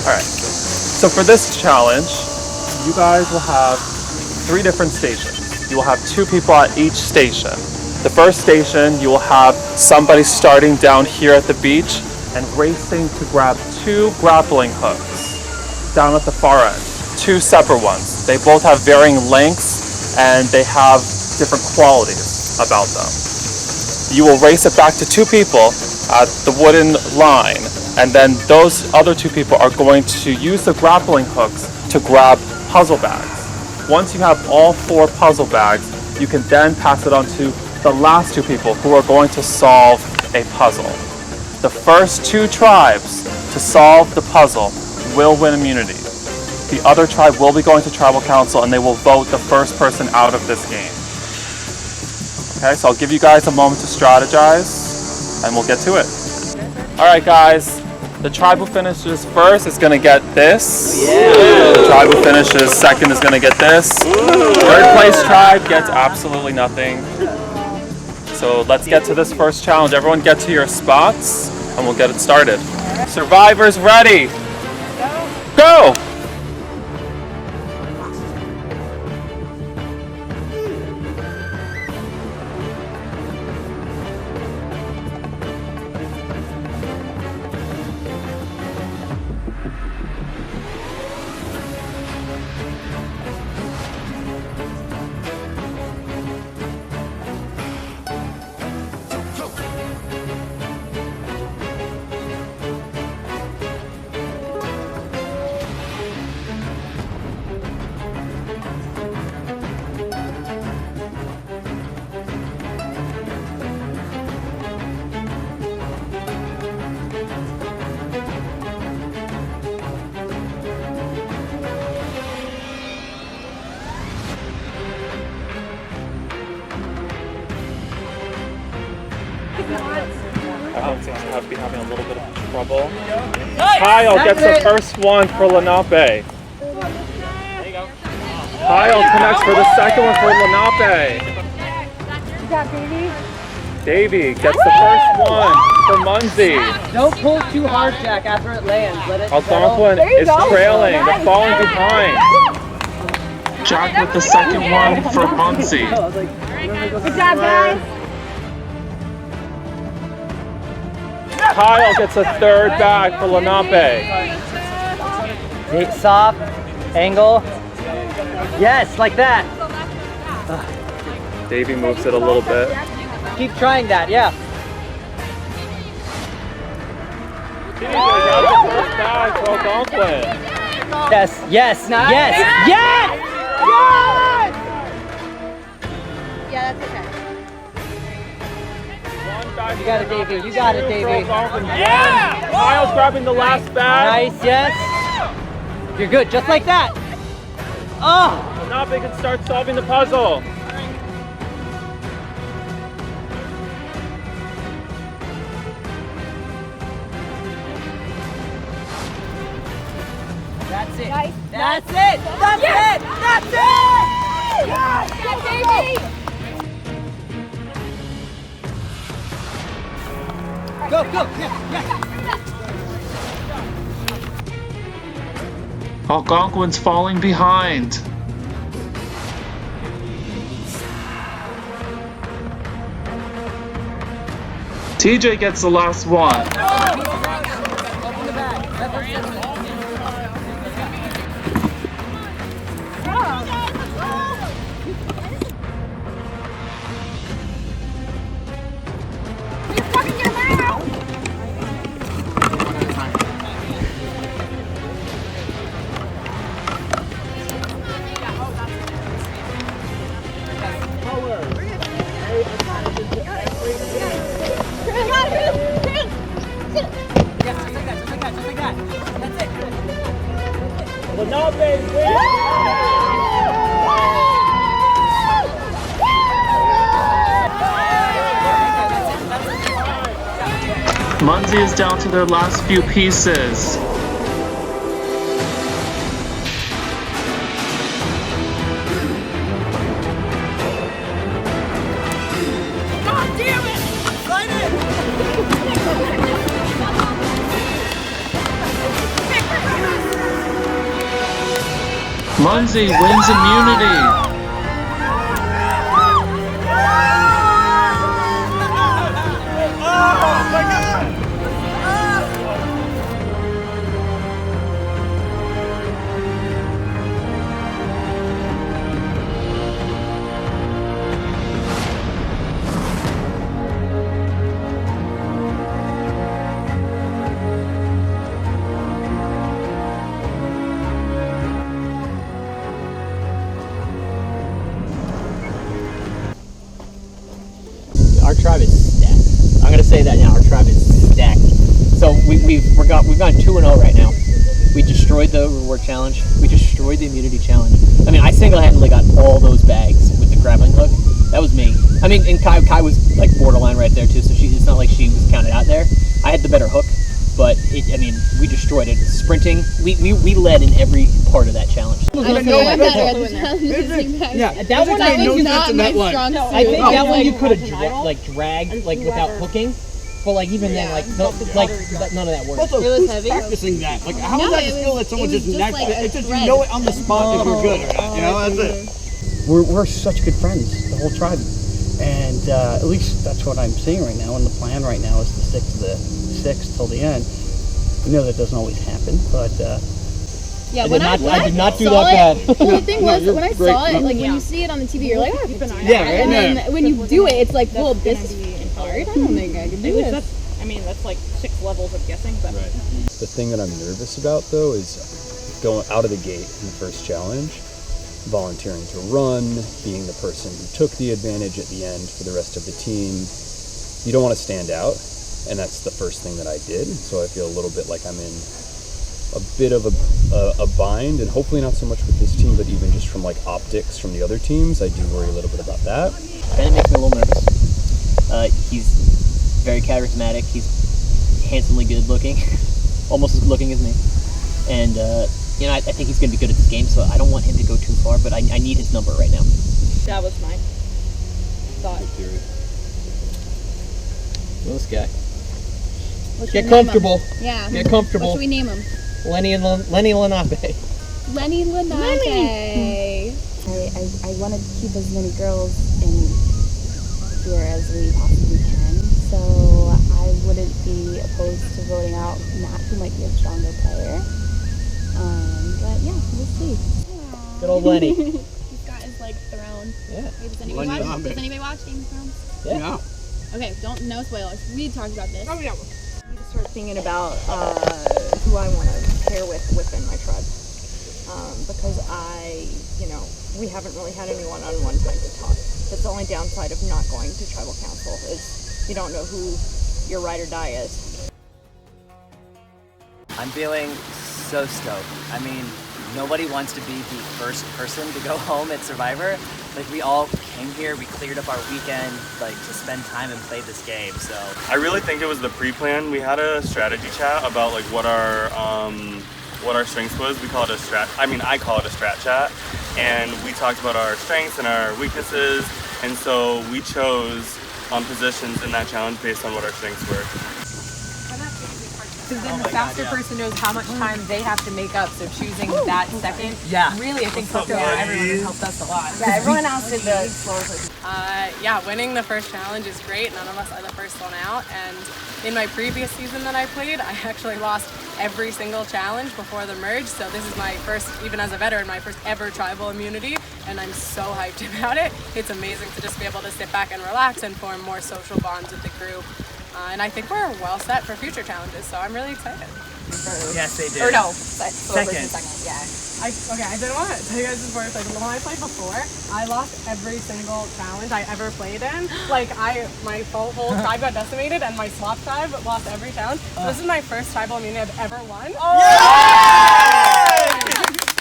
S14: Alright, so for this challenge, you guys will have 3 different stations. You will have 2 people at each station. The first station, you will have somebody starting down here at the beach and racing to grab 2 grappling hooks down at the far end. 2 separate ones. They both have varying lengths and they have different qualities about them. You will race it back to 2 people at the wooden line, and then those other 2 people are going to use the grappling hooks to grab puzzle bags. Once you have all 4 puzzle bags, you can then pass it on to the last 2 people who are going to solve a puzzle. The first 2 tribes to solve the puzzle will win immunity. The other tribe will be going to tribal council and they will vote the first person out of this game. Okay, so I'll give you guys a moment to strategize and we'll get to it. All right, guys. The tribe who finishes first is gonna get this. The tribe who finishes second is gonna get this. Third place tribe gets absolutely nothing. So let's get to this first challenge. Everyone get to your spots and we'll get it started. Survivors ready? Go! Everyone seems to be having a little bit of trouble. Kyle gets the first one for Lenape. Kyle connects for the second one for Lenape.
S15: You got Davey?
S14: Davey gets the first one for Munzie.
S17: Don't pull too hard, Jack, after it lands. Let it
S14: Algonquin is trailing. They're falling behind. Jack with the second one for Munzie.
S15: Good job, guys.
S14: Kyle gets a third back for Lenape.
S17: Soft, angle. Yes, like that.
S14: Davey moves it a little bit.
S17: Keep trying that, yeah.
S14: TJ grabs the first bag for Algonquin.
S17: Yes, yes, yes, yes! Yes!
S15: Yeah, that's okay.
S17: You got it, Davey. You got it, Davey.
S14: Yeah! Kyle's grabbing the last bag.
S17: Nice, yes. You're good, just like that. Oh!
S14: Now they can start solving the puzzle.
S17: That's it.
S15: Nice.
S17: That's it. That's
S15: Yes.
S17: it. That's it.
S15: Yes, Davey.
S17: Go, go. Yeah.
S14: Algonquin's falling behind. TJ gets the last one. Munzie is down to their last few pieces.
S15: God damn it! Slide it!
S14: Munzie wins immunity.
S15: Oh my God!
S12: Our tribe is stacked. I'm gonna say that now. Our tribe is stacked. So we've gone 2-0 right now.
S2: We destroyed the reward challenge. We destroyed the immunity challenge. I mean, I single-handedly got all those bags with the grappling hook. That was me. I mean, and Kai was like borderline right there too, so it's not like she was counted out there. I had the better hook, but I mean, we destroyed it. Sprinting, we led in every part of that challenge.
S15: I'm better at the challenge.
S2: Yeah, that one I
S15: was not my strong suit.
S2: I think that one you could have dragged without hooking. But like even then, like none of that worked.
S22: Also, who's practicing that? Like, how is that a skill that someone just naturally? It's just you know it on the spot if you're good or not. You know, that's it. We're such good friends, the whole tribe, and at least that's what I'm seeing right now. And the plan right now is to stick to the 6 till the end. I know that doesn't always happen, but
S15: yeah, when I
S2: did not do that bad.
S15: The thing was, when I saw it, like when you see it on the TV, you're like, oh, keep an eye on it. And then when you do it, it's like, well, this is hard. I don't think I can do this.
S3: I mean, that's like 6 levels of guessing. But
S13: The thing that I'm nervous about, though, is going out of the gate in the first challenge, volunteering to run, being the person who took the advantage at the end for the rest of the team. You don't want to stand out, and that's the first thing that I did. So I feel a little bit like I'm in a bit of a bind, and hopefully not so much with this team, but even just from like optics from the other teams, I do worry a little bit about that.
S2: Bennett makes me a little nervous. He's very charismatic. He's handsomely good looking, almost as good looking as me. And you know, I think he's going to be good at this game, so I don't want him to go too far, but I need his number right now.
S3: that was my thought.
S2: Well, this guy.
S15: Get comfortable. Yeah.
S2: Get comfortable.
S15: What should we name him?
S2: Lenny Lenape.
S15: Lenny Lenape.
S16: I want to keep as many girls in here as we possibly can, so I wouldn't be opposed to voting out Matt, who might be a stronger player. But yeah, we'll see.
S2: Good old Lenny.
S15: He's got his like throne.
S2: Yeah.
S15: Wait, does anybody watch Game of Thrones?
S2: Yeah.
S15: Okay, no spoilers. We talked about this.
S3: Oh yeah. I need to start thinking about who I want to pair with within my tribe, because we haven't really had any one-on-one time to talk. That's the only downside of not going to tribal council is you don't know who your ride or die is.
S4: I'm feeling so stoked. I mean, nobody wants to be the first person to go home at Survivor. Like, we all came here, we cleared up our weekend, like, to spend time and play this game, so.
S11: I really think it was the pre-plan. We had a strategy chat about like what our strengths was. We call it I call it a strat chat. And we talked about our strengths and our weaknesses. And so we chose positions in that challenge based on what our strengths were.
S6: Because then the faster person knows how much time they have to make up, so choosing that second, really, I think helped everyone and helped us a lot.
S3: Yeah, everyone else did the slower person.
S5: Yeah, winning the first challenge is great. None of us are the first one out. And in my previous season that I played, I actually lost every single challenge before the merge. So this is my first, even as a veteran, my first ever tribal immunity. And I'm so hyped about it. It's amazing to just be able to sit back and relax and form more social bonds with the group. And I think we're well set for future challenges, so I'm really excited.
S2: Yes, they did.
S5: Or no,
S2: Second.
S5: Yeah. I didn't want to tell you guys this before. When I played before, I lost every single challenge I ever played in. Like, my whole tribe got decimated, and my swap tribe lost every challenge. So this is my first tribal immunity I've ever won. Oh!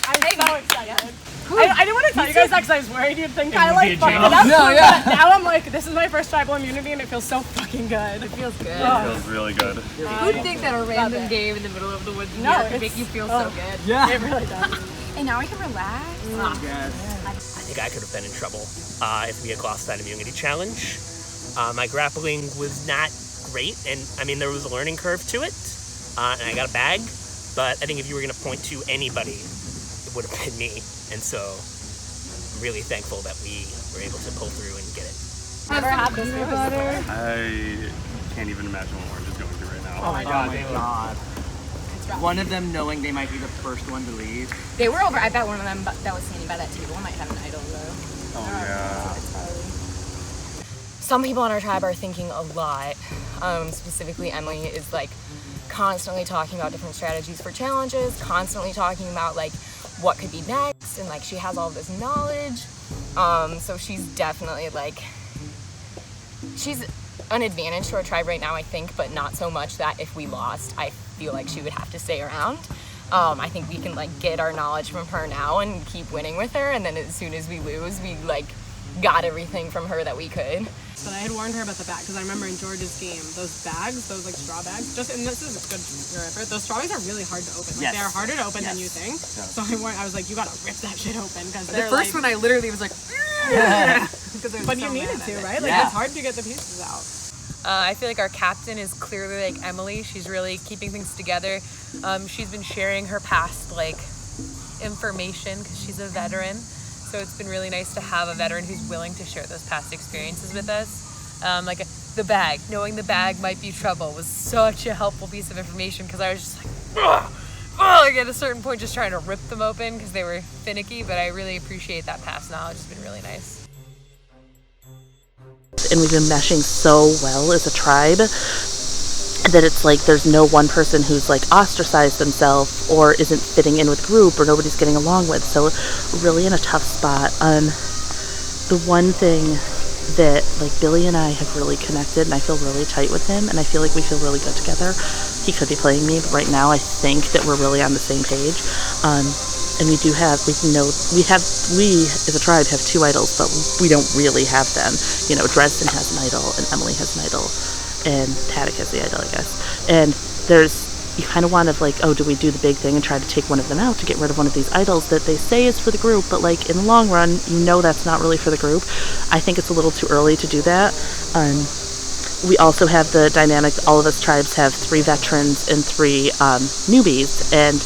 S5: I'm so excited. I didn't want to tell you guys that because I was worried you'd think I like fucked it up.
S2: No, yeah.
S5: But now I'm like, this is my first tribal immunity and it feels so fucking good. It feels good.
S11: It feels really good.
S6: Who'd think that a random game in the middle of the woods could make you feel so good?
S2: Yeah.
S5: It really does.
S15: And now we can relax.
S12: I think I could have been in trouble if we had lost that immunity challenge. My grappling was not great, and I mean, there was a learning curve to it, and I got a bag, but I think if you were going to point to anybody, it would have been me. And so I'm really thankful that we were able to pull through and get it.
S5: Never had this before.
S11: I can't even imagine what Orange is going through right now.
S2: Oh my god. One of them knowing they might be the first one to leave.
S15: They were over. I bet one of them that was standing by that table might have an idol though.
S11: Oh yeah.
S8: Some people on our tribe are thinking a lot. Specifically, Emily is like constantly talking about different strategies for challenges, constantly talking about like what could be next, and like she has all this knowledge. So she's definitely like, she's an advantage to our tribe right now, I think, but not so much that if we lost, I feel like she would have to stay around. I think we can like get our knowledge from her now and keep winning with her, and then as soon as we lose, we like got everything from her that we could.
S10: But I had warned her about the bag because I remember in George's game, those bags, those like straw bags, and this is good for your effort, those straw bags are really hard to open. Like they're harder to open than you think. So I was like, you gotta rip that shit open because
S1: The first one I literally was like,
S10: but you needed to, right? Like it's hard to get the pieces out.
S6: I feel like our captain is clearly like Emily. She's really keeping things together. She's been sharing her past like information because she's a veteran. So it's been really nice to have a veteran who's willing to share those past experiences with us. Like the bag, knowing the bag might be trouble was such a helpful piece of information because I was just like, like at a certain point just trying to rip them open because they were finicky, but I really appreciate that past knowledge. It's been really nice.
S9: And we've been meshing so well as a tribe that it's like there's no one person who's like ostracized themselves or isn't fitting in with group or nobody's getting along with. So really in a tough spot. The one thing that like Billy and I have really connected, and I feel really tight with him, and I feel like we feel really good together. He could be playing me, but right now I think that we're really on the same page. And we as a tribe have 2 idols, but we don't really have them. You know, Dresden has an idol and Emily has an idol and Paddock has the idol, I guess. And you kind of want to like, oh, do we do the big thing and try to take one of them out to get rid of one of these idols that they say is for the group, but like in the long run, you know that's not really for the group. I think it's a little too early to do that. We also have the dynamic, all of us tribes have 3 veterans and 3 newbies, and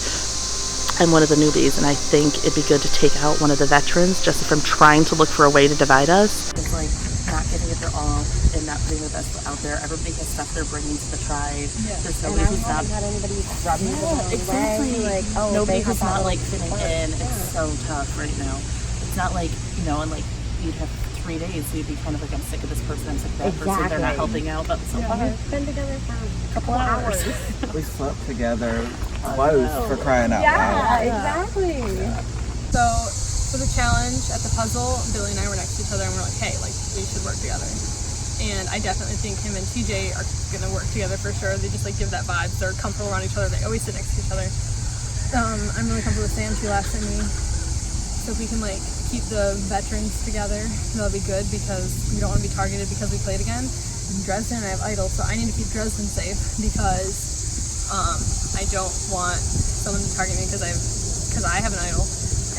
S9: I'm one of the newbies, and I think it'd be good to take out one of the veterans just from trying to look for a way to divide us. It's like not giving it their all and not putting their best foot out there. Everybody has stuff they're bringing to the tribe. Yeah. There's nobody who's not
S21: had anybody rubbing
S9: exactly.
S21: Like, oh,
S9: nobody who's not like fitting in. It's so tough right now. It's not like, you know, and like you'd have 3 days, so you'd be kind of like, I'm sick of this person, I'm sick of that person, they're not helping out, but so far.
S21: We've been together for a couple hours.
S18: We slept together close for crying out loud.
S21: Exactly.
S5: So for the challenge at the puzzle, Billy and I were next to each other and we're like, hey, like we should work together. And I definitely think him and TJ are gonna work together for sure. They just like give that vibe. They're comfortable around each other. They always sit next to each other. I'm really comfortable with Sam. She laughs at me. So if we can like keep the veterans together, that'll be good because we don't want to be targeted because we played again. And Dresden and I have idols, so I need to keep Dresden safe because I don't want someone to target me because I have an idol.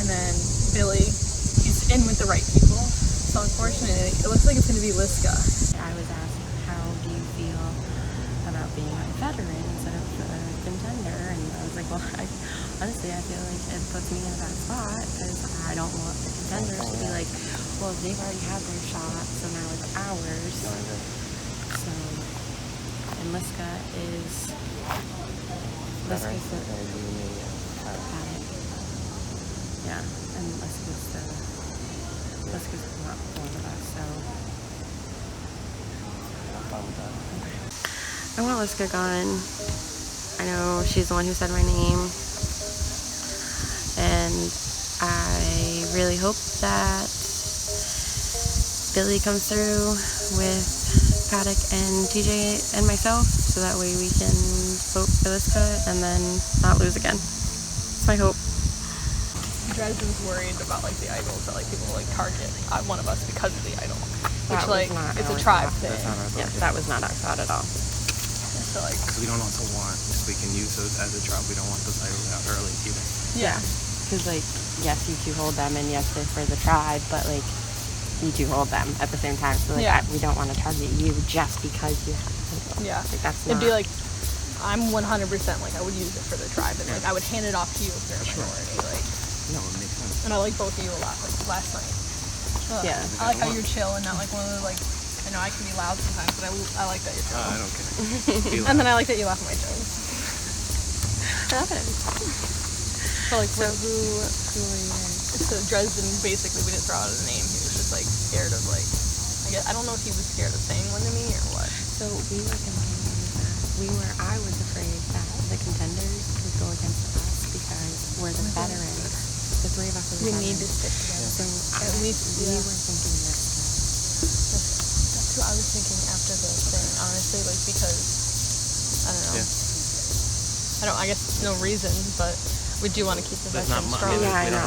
S5: And then Billy, he's in with the right people. So unfortunately, it looks like it's going to be Liska.
S19: I was asked, how do you feel about being a veteran instead of a contender? And I was like, well, honestly, I feel like it puts me in a bad spot because I don't want the contenders to be like, well, they've already had their shot, so now it's ours. So, and Liska is yeah, and Liska's not one of us, so I want Liska gone. I know she's the one who said my name, and I really hope that Billy comes through with Paddock and TJ and myself, so that way we can vote for Liska and then not lose again. That's my hope.
S5: Dresden's worried about like the idols that like people like target one of us because of the idol, which
S19: That
S5: like
S19: was not
S5: it's a
S19: our
S5: tribe
S19: thought.
S5: thing.
S19: Yeah, that was not our thought at all.
S5: So like,
S23: because we don't also want, if we can use those as a tribe, we don't want those idols out early either.
S19: Yeah, because like, yes, you do hold them, and yes, they're for the tribe, but like, you do hold them at the same time. So like, we don't want to target you just because you have them.
S5: Yeah,
S19: like that's
S5: it'd
S19: not.
S5: be like, I'm 100% like I would use it for the tribe, and like I would hand it off to you if they're a minority. Like,
S23: no, it makes sense.
S5: And I like both of you a lot. Like last night.
S19: Yeah.
S5: I like how you're chill and not like one of the like. I know I can be loud sometimes, but I like that you're chill.
S23: I don't care.
S5: And then I like that you laugh at my jokes.
S19: I love it.
S5: So like, who are you? So Dresden, basically, we didn't throw out a name. He was just like scared of like. I don't know if he was scared of saying one to me or what.
S19: So we were complaining that I was afraid that the contenders would go against us because we're the veterans. The 3 of us are the veterans.
S5: We need to stick together.
S19: So
S5: at least
S19: we were thinking this.
S5: That's what I was thinking after the thing, honestly, like because I don't know.
S23: Yeah.
S5: I guess it's no reason, but we do want to keep the veterans strong.
S7: Yeah, I know.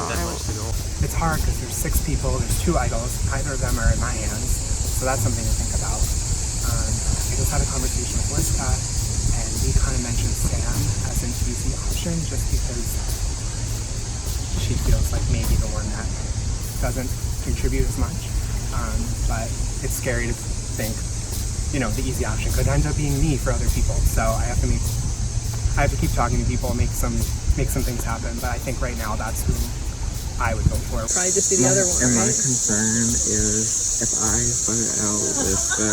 S7: It's hard because there's 6 people, there's 2 idols, neither of them are in my hands, so that's something to think about. I just had a conversation with Liska, and we kind of mentioned Sam as an easy option just because she feels like maybe the one that doesn't contribute as much. But it's scary to think, you know, the easy option could end up being me for other people. So I have to keep talking to people, make some things happen. But I think right now that's who I would go for.
S5: Probably just be the other one.
S18: And my concern is if I vote out Liska,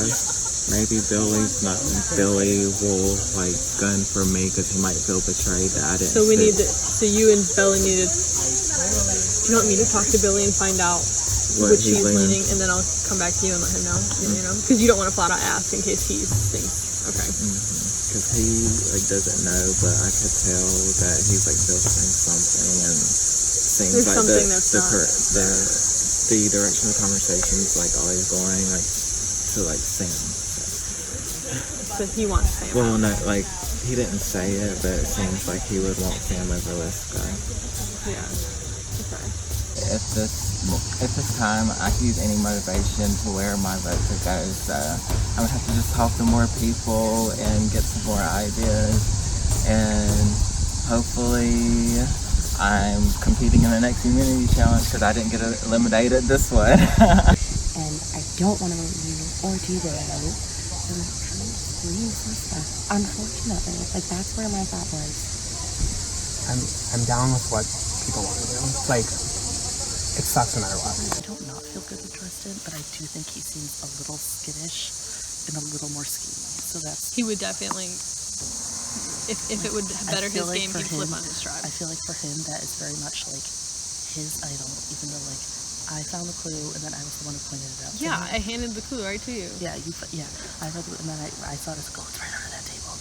S18: maybe Billy will like gun for me because he might feel betrayed that I didn't.
S5: So you and Billy need to. You want me to talk to Billy and find out which he's leaning, and then I'll come back to you and let him know. You know, because you don't want to flat out ask in case he thinks. Okay.
S18: Because he like doesn't know, but I could tell that he's like filtering something, and seems
S5: There's
S18: like
S5: something that's
S18: the direction of the conversation is like always going like to like Sam.
S5: So he wants Sam.
S18: Well, no, like he didn't say it, but it seems like he would want Sam over Liska.
S5: Yeah. Okay.
S18: If this time I could use any motivation to where my vote could go, so I'm gonna have to just talk to more people and get some more ideas, and hopefully I'm competing in the next immunity challenge because I didn't get eliminated this one.
S19: And I don't want to vote you or TJ out. So please, unfortunately, like that's where my thought was.
S7: I'm down with what people want to do. Like, it sucks no matter what.
S19: I don't not feel good with Tristan, but I do think he seems a little skittish and a little more scheming. So that's...
S5: He would definitely, if it would better his
S19: like
S5: game, he'd flip on his tribe.
S19: I feel like for him, that is very much like his idol, even though like I found the clue and then I was the one who pointed it out.
S5: Yeah, I handed the clue right to you.
S19: Yeah, I read it and then I saw this go, it's right under that table.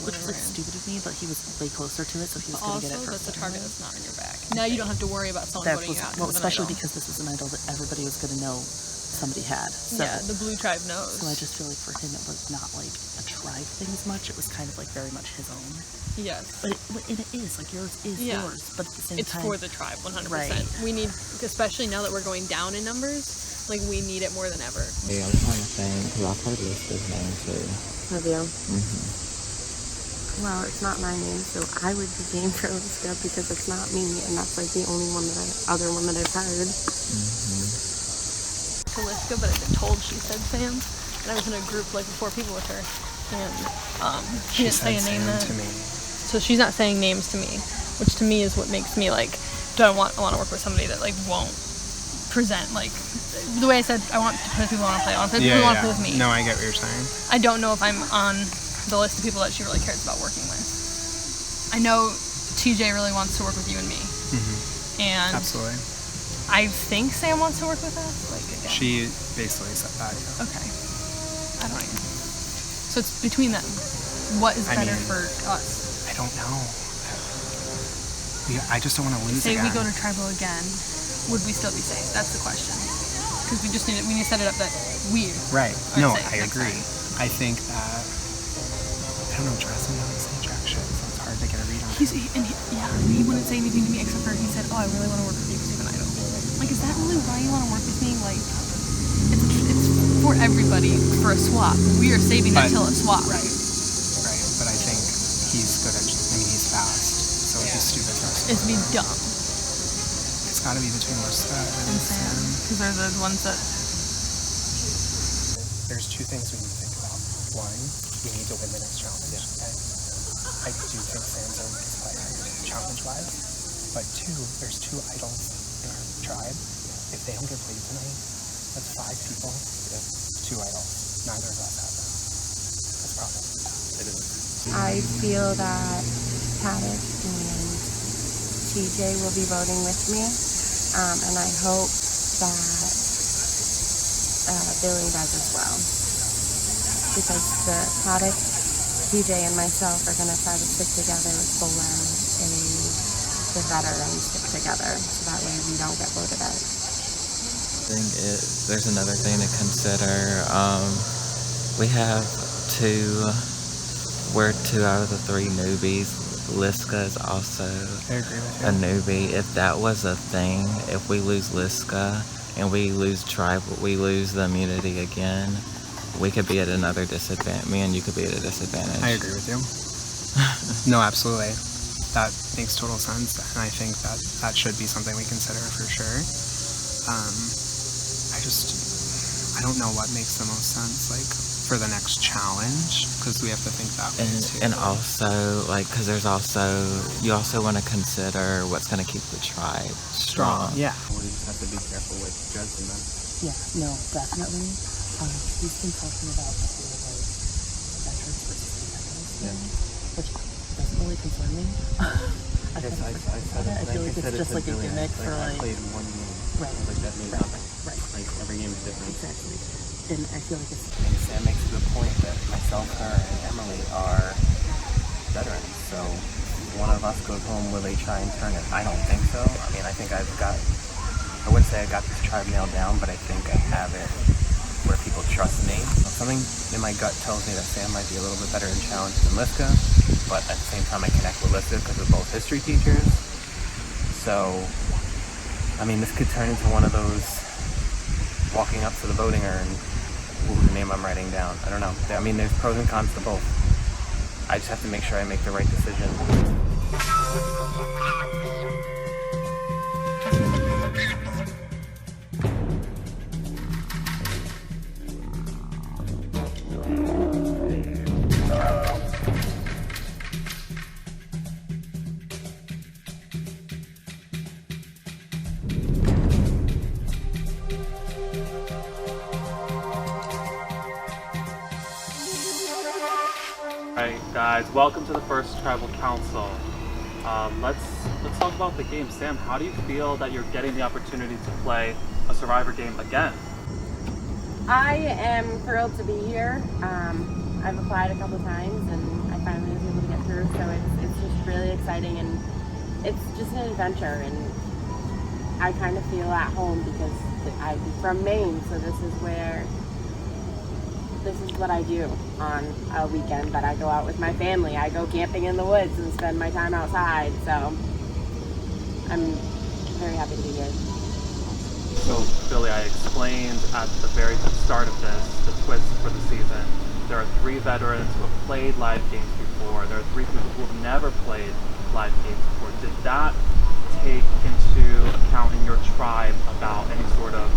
S19: Which was like stupid of me, but he was way closer to it, so he was going to get it first.
S5: That's a target that's not in your back. Now you don't have to worry about someone voting you out.
S19: Well, especially because this was an idol that everybody was going to know somebody had. So,
S5: yeah, the blue tribe knows.
S19: So I just feel like for him it was not like a tribe thing as much. It was kind of like very much his own.
S5: Yes.
S19: But it is, like yours is yours, but at the same time.
S5: It's for the tribe, 100%.
S19: Right.
S5: We need, especially now that we're going down in numbers, like we need it more than ever.
S18: Yeah, I'm trying to think, because I've heard Liska's name too.
S19: Have you? Well, it's not my name, so I would be game for Liska because it's not me, and that's like the only other one that I've heard.
S5: To Liska, but I've been told she said Sam, and I was in a group like 4 people with her, and she didn't say a name
S7: to me.
S5: So she's not saying names to me, which to me is what makes me like, I want to work with somebody that like won't present like the way I said I want to put people on a play. I want to put people on a play with me.
S7: No, I get what you're saying.
S5: I don't know if I'm on the list of people that she really cares about working with. I know TJ really wants to work with you and me. And
S7: absolutely.
S5: I think Sam wants to work with us. Like again.
S7: She basically said that. Yeah.
S5: Okay. I don't know. So it's between them. What is better for us?
S7: I don't know. I just don't want to lose.
S5: Say
S7: again.
S5: we go to tribal again, would we still be safe? That's the question. Because we need to set it up that we.
S7: Right. No, I agree. I think that. I don't know, Tristan doesn't say jack shit, so it's hard to get a read on him.
S5: He wouldn't say anything to me except for he said, oh, I really want to work with you because you have an idol. Like, is that really why you want to work with me? Like, it's for everybody for a swap. We are saving that till a swap.
S7: Right. But I think he's good at, he's fast, so it'd be stupid for us.
S5: It'd be dumb.
S7: It's gotta be between Liska and Sam.
S5: Because they're the ones that...
S7: There's 2 things we need to think about. 1, we need to win the next challenge. Okay? I do think Sam's our weakest player, challenge-wise. But 2, there's 2 idols in our tribe. If they don't get played tonight, that's 5 people. 2 idols. Neither of us have them. That's a problem. It is.
S19: I feel that Paddock and TJ will be voting with me, and I hope that Billy does as well. Because the Paddock, TJ, and myself are going to try to stick together below the veterans stick together, so that way we don't get voted out.
S18: I think there's another thing to consider. We have we're 2 out of the 3 newbies. Liska is also
S7: I agree with you.
S18: a newbie. If that was a thing, if we lose Liska and we lose tribe, we lose the immunity again, we could be at another disadvantage. Me and you could be at a disadvantage.
S7: I agree with you. No, absolutely. That makes total sense, and I think that that should be something we consider for sure. I don't know what makes the most sense, like, for the next challenge, because we have to think that way too.
S18: And also, like, because there's also, you also want to consider what's going to keep the tribe strong.
S7: Yeah.
S23: We just have to be careful with judging them.
S14: Yeah, no, definitely. We've been talking about the whole, like, veterans versus contenders thing, which doesn't really concern me. I feel like it's just like a gimmick for like.
S23: I played one game.
S14: Right.
S23: Like that means nothing.
S14: Right.
S23: Like every game is different.
S14: Exactly. And I feel like it's.
S4: And Sam makes a good point that myself, her, and Emily are veterans. So one of us goes home, will they try and turn it? I don't think so. I mean, I think I wouldn't say I got this tribe nailed down, but I think I have it where people trust me. Something in my gut tells me that Sam might be a little bit better in challenge than Liska, but at the same time I connect with Liska because we're both history teachers. So, I mean, this could turn into one of those walking up to the voting urn, whose name I'm writing down. I don't know. I mean, there's pros and cons to both. I just have to make sure I make the right decision.
S17: Alright guys, welcome to the first Tribal Council. Let's talk about the game. Sam, how do you feel that you're getting the opportunity to play a Survivor game again?
S20: I am thrilled to be here. I've applied a couple times and I finally was able to get through, so it's just really exciting and it's just an adventure, and I kind of feel at home because I'm from Maine, so this is what I do on a weekend, but I go out with my family. I go camping in the woods and spend my time outside, so I'm very happy to be here.
S17: So Billy, I explained at the very start of this, the twist for the season. There are 3 veterans who have played live games before. There are 3 people who have never played live games before. Did that take into account in your tribe about any sort of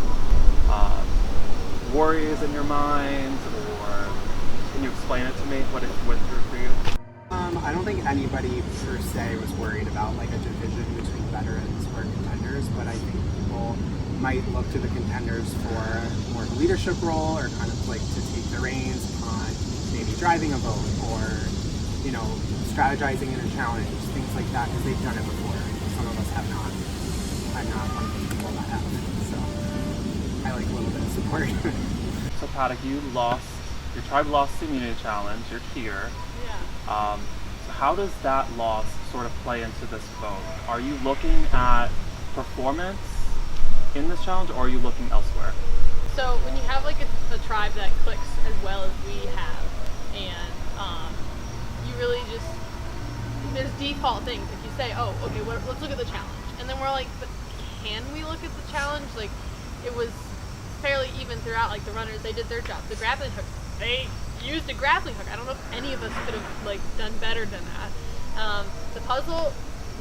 S17: worries in your mind, or can you explain it to me, what it went through for you?
S7: I don't think anybody per se was worried about like a division between veterans or contenders, but I think people might look to the contenders for more of a leadership role, or kind of like to take the reins on maybe driving a vote, or, you know, strategizing in a challenge, things like that, because they've done it before. Some of us have not. I'm not one of those people that have. So I like a little bit of support.
S17: So Paddock, your tribe lost the immunity challenge, you're here.
S5: Yeah.
S17: So how does that loss sort of play into this vote? Are you looking at performance in this challenge, or are you looking elsewhere?
S5: So when you have like a tribe that clicks as well as we have, and you really just, there's default things. If you say, oh, okay, let's look at the challenge. And then we're like, but can we look at the challenge? Like, it was fairly even throughout. Like, the runners, they did their job. The grappling hook, they used a grappling hook. I don't know if any of us could have like done better than that. The puzzle,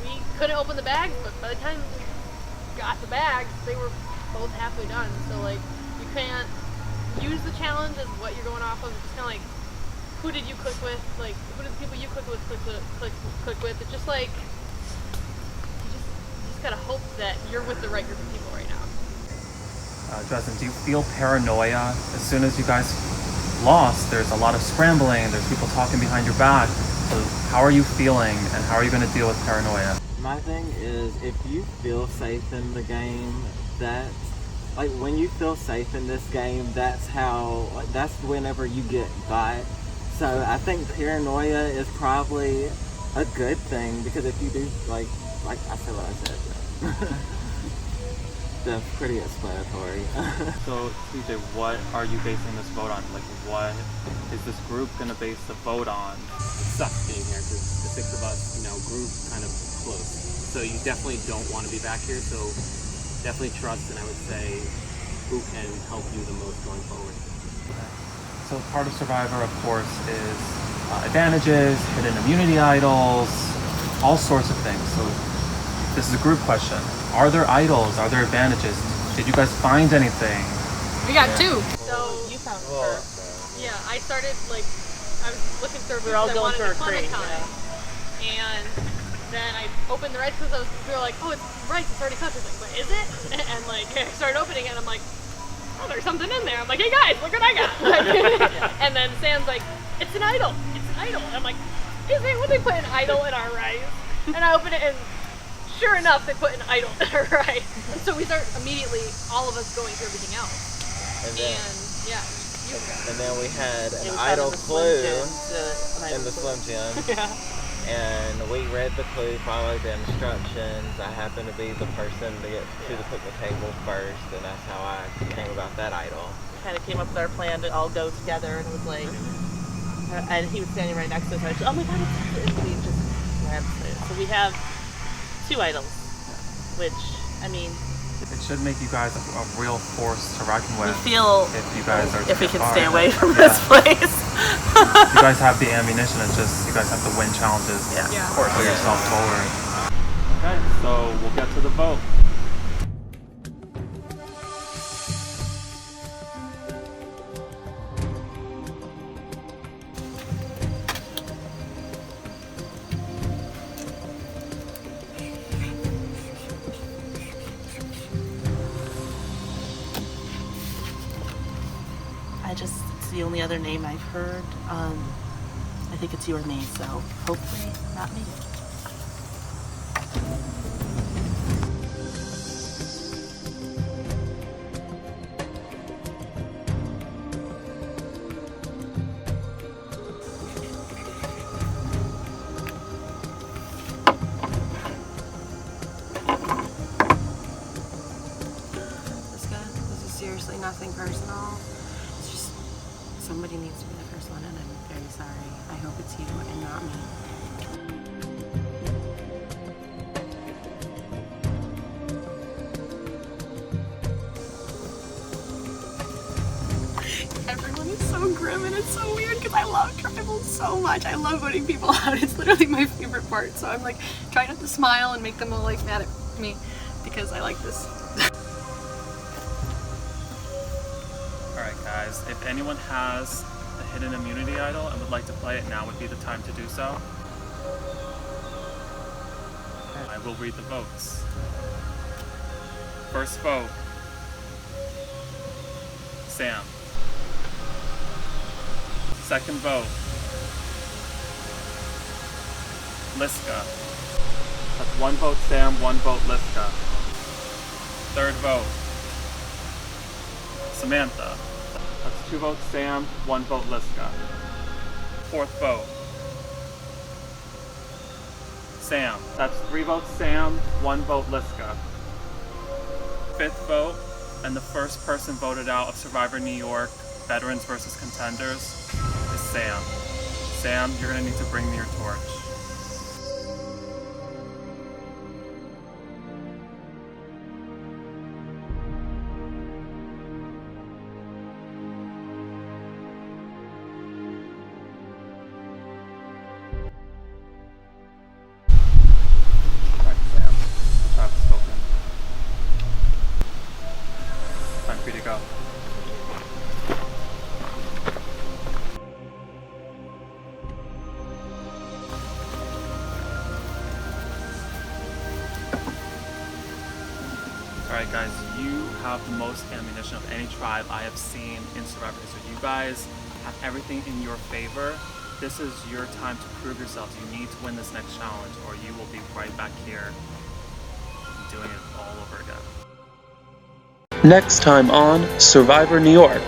S5: we couldn't open the bags, but by the time we got the bags, they were both halfway done. So like, you can't use the challenge as what you're going off of. It's kind of like, who did you click with? Like, who did the people you click with click with? It's just like, you just gotta hope that you're with the right group of people right now.
S17: Dresden, do you feel paranoia as soon as you guys lost? There's a lot of scrambling, there's people talking behind your back. So how are you feeling, and how are you going to deal with paranoia?
S18: My thing is, if you feel safe in the game, that, like, when you feel safe in this game, that's whenever you get got. So I think paranoia is probably a good thing, because if you do, like I said what I said. That's pretty explanatory.
S17: So, TJ, what are you basing this vote on? Like, what is this group going to base the vote on?
S2: sucked being here because the 6 of us, you know, grew kind of close. So you definitely don't want to be back here. So definitely trust, and I would say who can help you the most going forward.
S17: So part of Survivor, of course, is advantages, hidden immunity idols, all sorts of things. So this is a group question. Are there idols? Are there advantages? Did you guys find anything?
S5: We got 2. So you found her. Yeah, I started like I was looking through.
S10: We're all
S5: I
S10: going
S5: wanted
S10: for a crate.
S5: and then I opened the rice because we were like, oh, it's rice. It's already cooked. I was like, but is it? And like I started opening it, and I'm like, oh, there's something in there. I'm like, hey guys, look what I got. And then Sam's like, it's an idol. It's an idol. And I'm like, is it? What they put an idol in our rice? And I open it, and sure enough, they put an idol in our rice. And so we start immediately, all of us going through everything else. And yeah.
S18: And then we had an idol clue in the Slim Jim.
S5: Yeah.
S18: And we read the clue, followed the instructions. I happened to be the person to get to the picnic table first, and that's how I came about that idol.
S10: Kind of came up with our plan to all go together, and it was like, and he was standing right next to us. And I said, oh my God, it's and we just ran through. So we have 2 idols, which, I mean,
S17: It should make you guys a real force to reckon with.
S10: we feel
S17: if you guys are
S10: if we can
S17: far.
S10: stay away from this place.
S17: You guys have the ammunition. It's just you guys have to win challenges.
S10: Yeah.
S17: Put yourself forward. Okay, so we'll get to the vote.
S10: It's the only other name I've heard. I think it's you or me, so hopefully not me.
S19: This is seriously nothing personal. It's just somebody needs to be the first one, and I'm very sorry. I hope it's you and not me.
S10: Everyone is so grim, and it's so weird because I love tribal so much. I love voting people out. It's literally my favorite part. So I'm like trying not to smile and make them all like mad at me because I like this.
S17: Alright guys, if anyone has a hidden immunity idol and would like to play it, now would be the time to do so. I will read the votes. First vote, Sam. Second vote, Liska. That's 1 vote Sam, 1 vote Liska. Third vote, Samantha. That's 2 votes Sam, 1 vote Liska. Fourth vote, Sam. That's 3 votes Sam, 1 vote Liska. Fifth vote, and the first person voted out of Survivor New York, Veterans versus Contenders, is Sam. Sam, you're gonna need to bring me your torch. Alright guys, you have the most ammunition of any tribe I have seen in Survivor history. You guys have everything in your favor. This is your time to prove yourselves. You need to win this next challenge or you will be right back here doing it all over again.
S13: Next time on Survivor New York,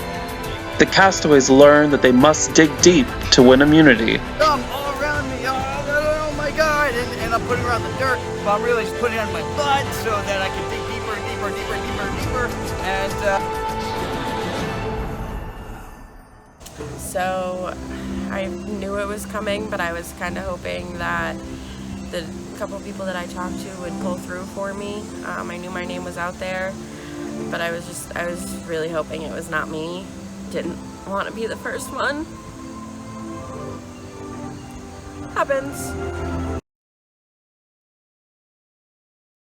S13: the castaways learn that they must dig deep to win immunity.
S16: All around me, oh my God, and I'm putting around the dirt, but I'm really just putting it on my butt so that I can dig deeper and deeper and deeper and deeper and deeper, and
S3: So I knew it was coming, but I was kind of hoping that the couple people that I talked to would pull through for me. I knew my name was out there, but I was really hoping it was not me. Didn't want to be the first one. Happens.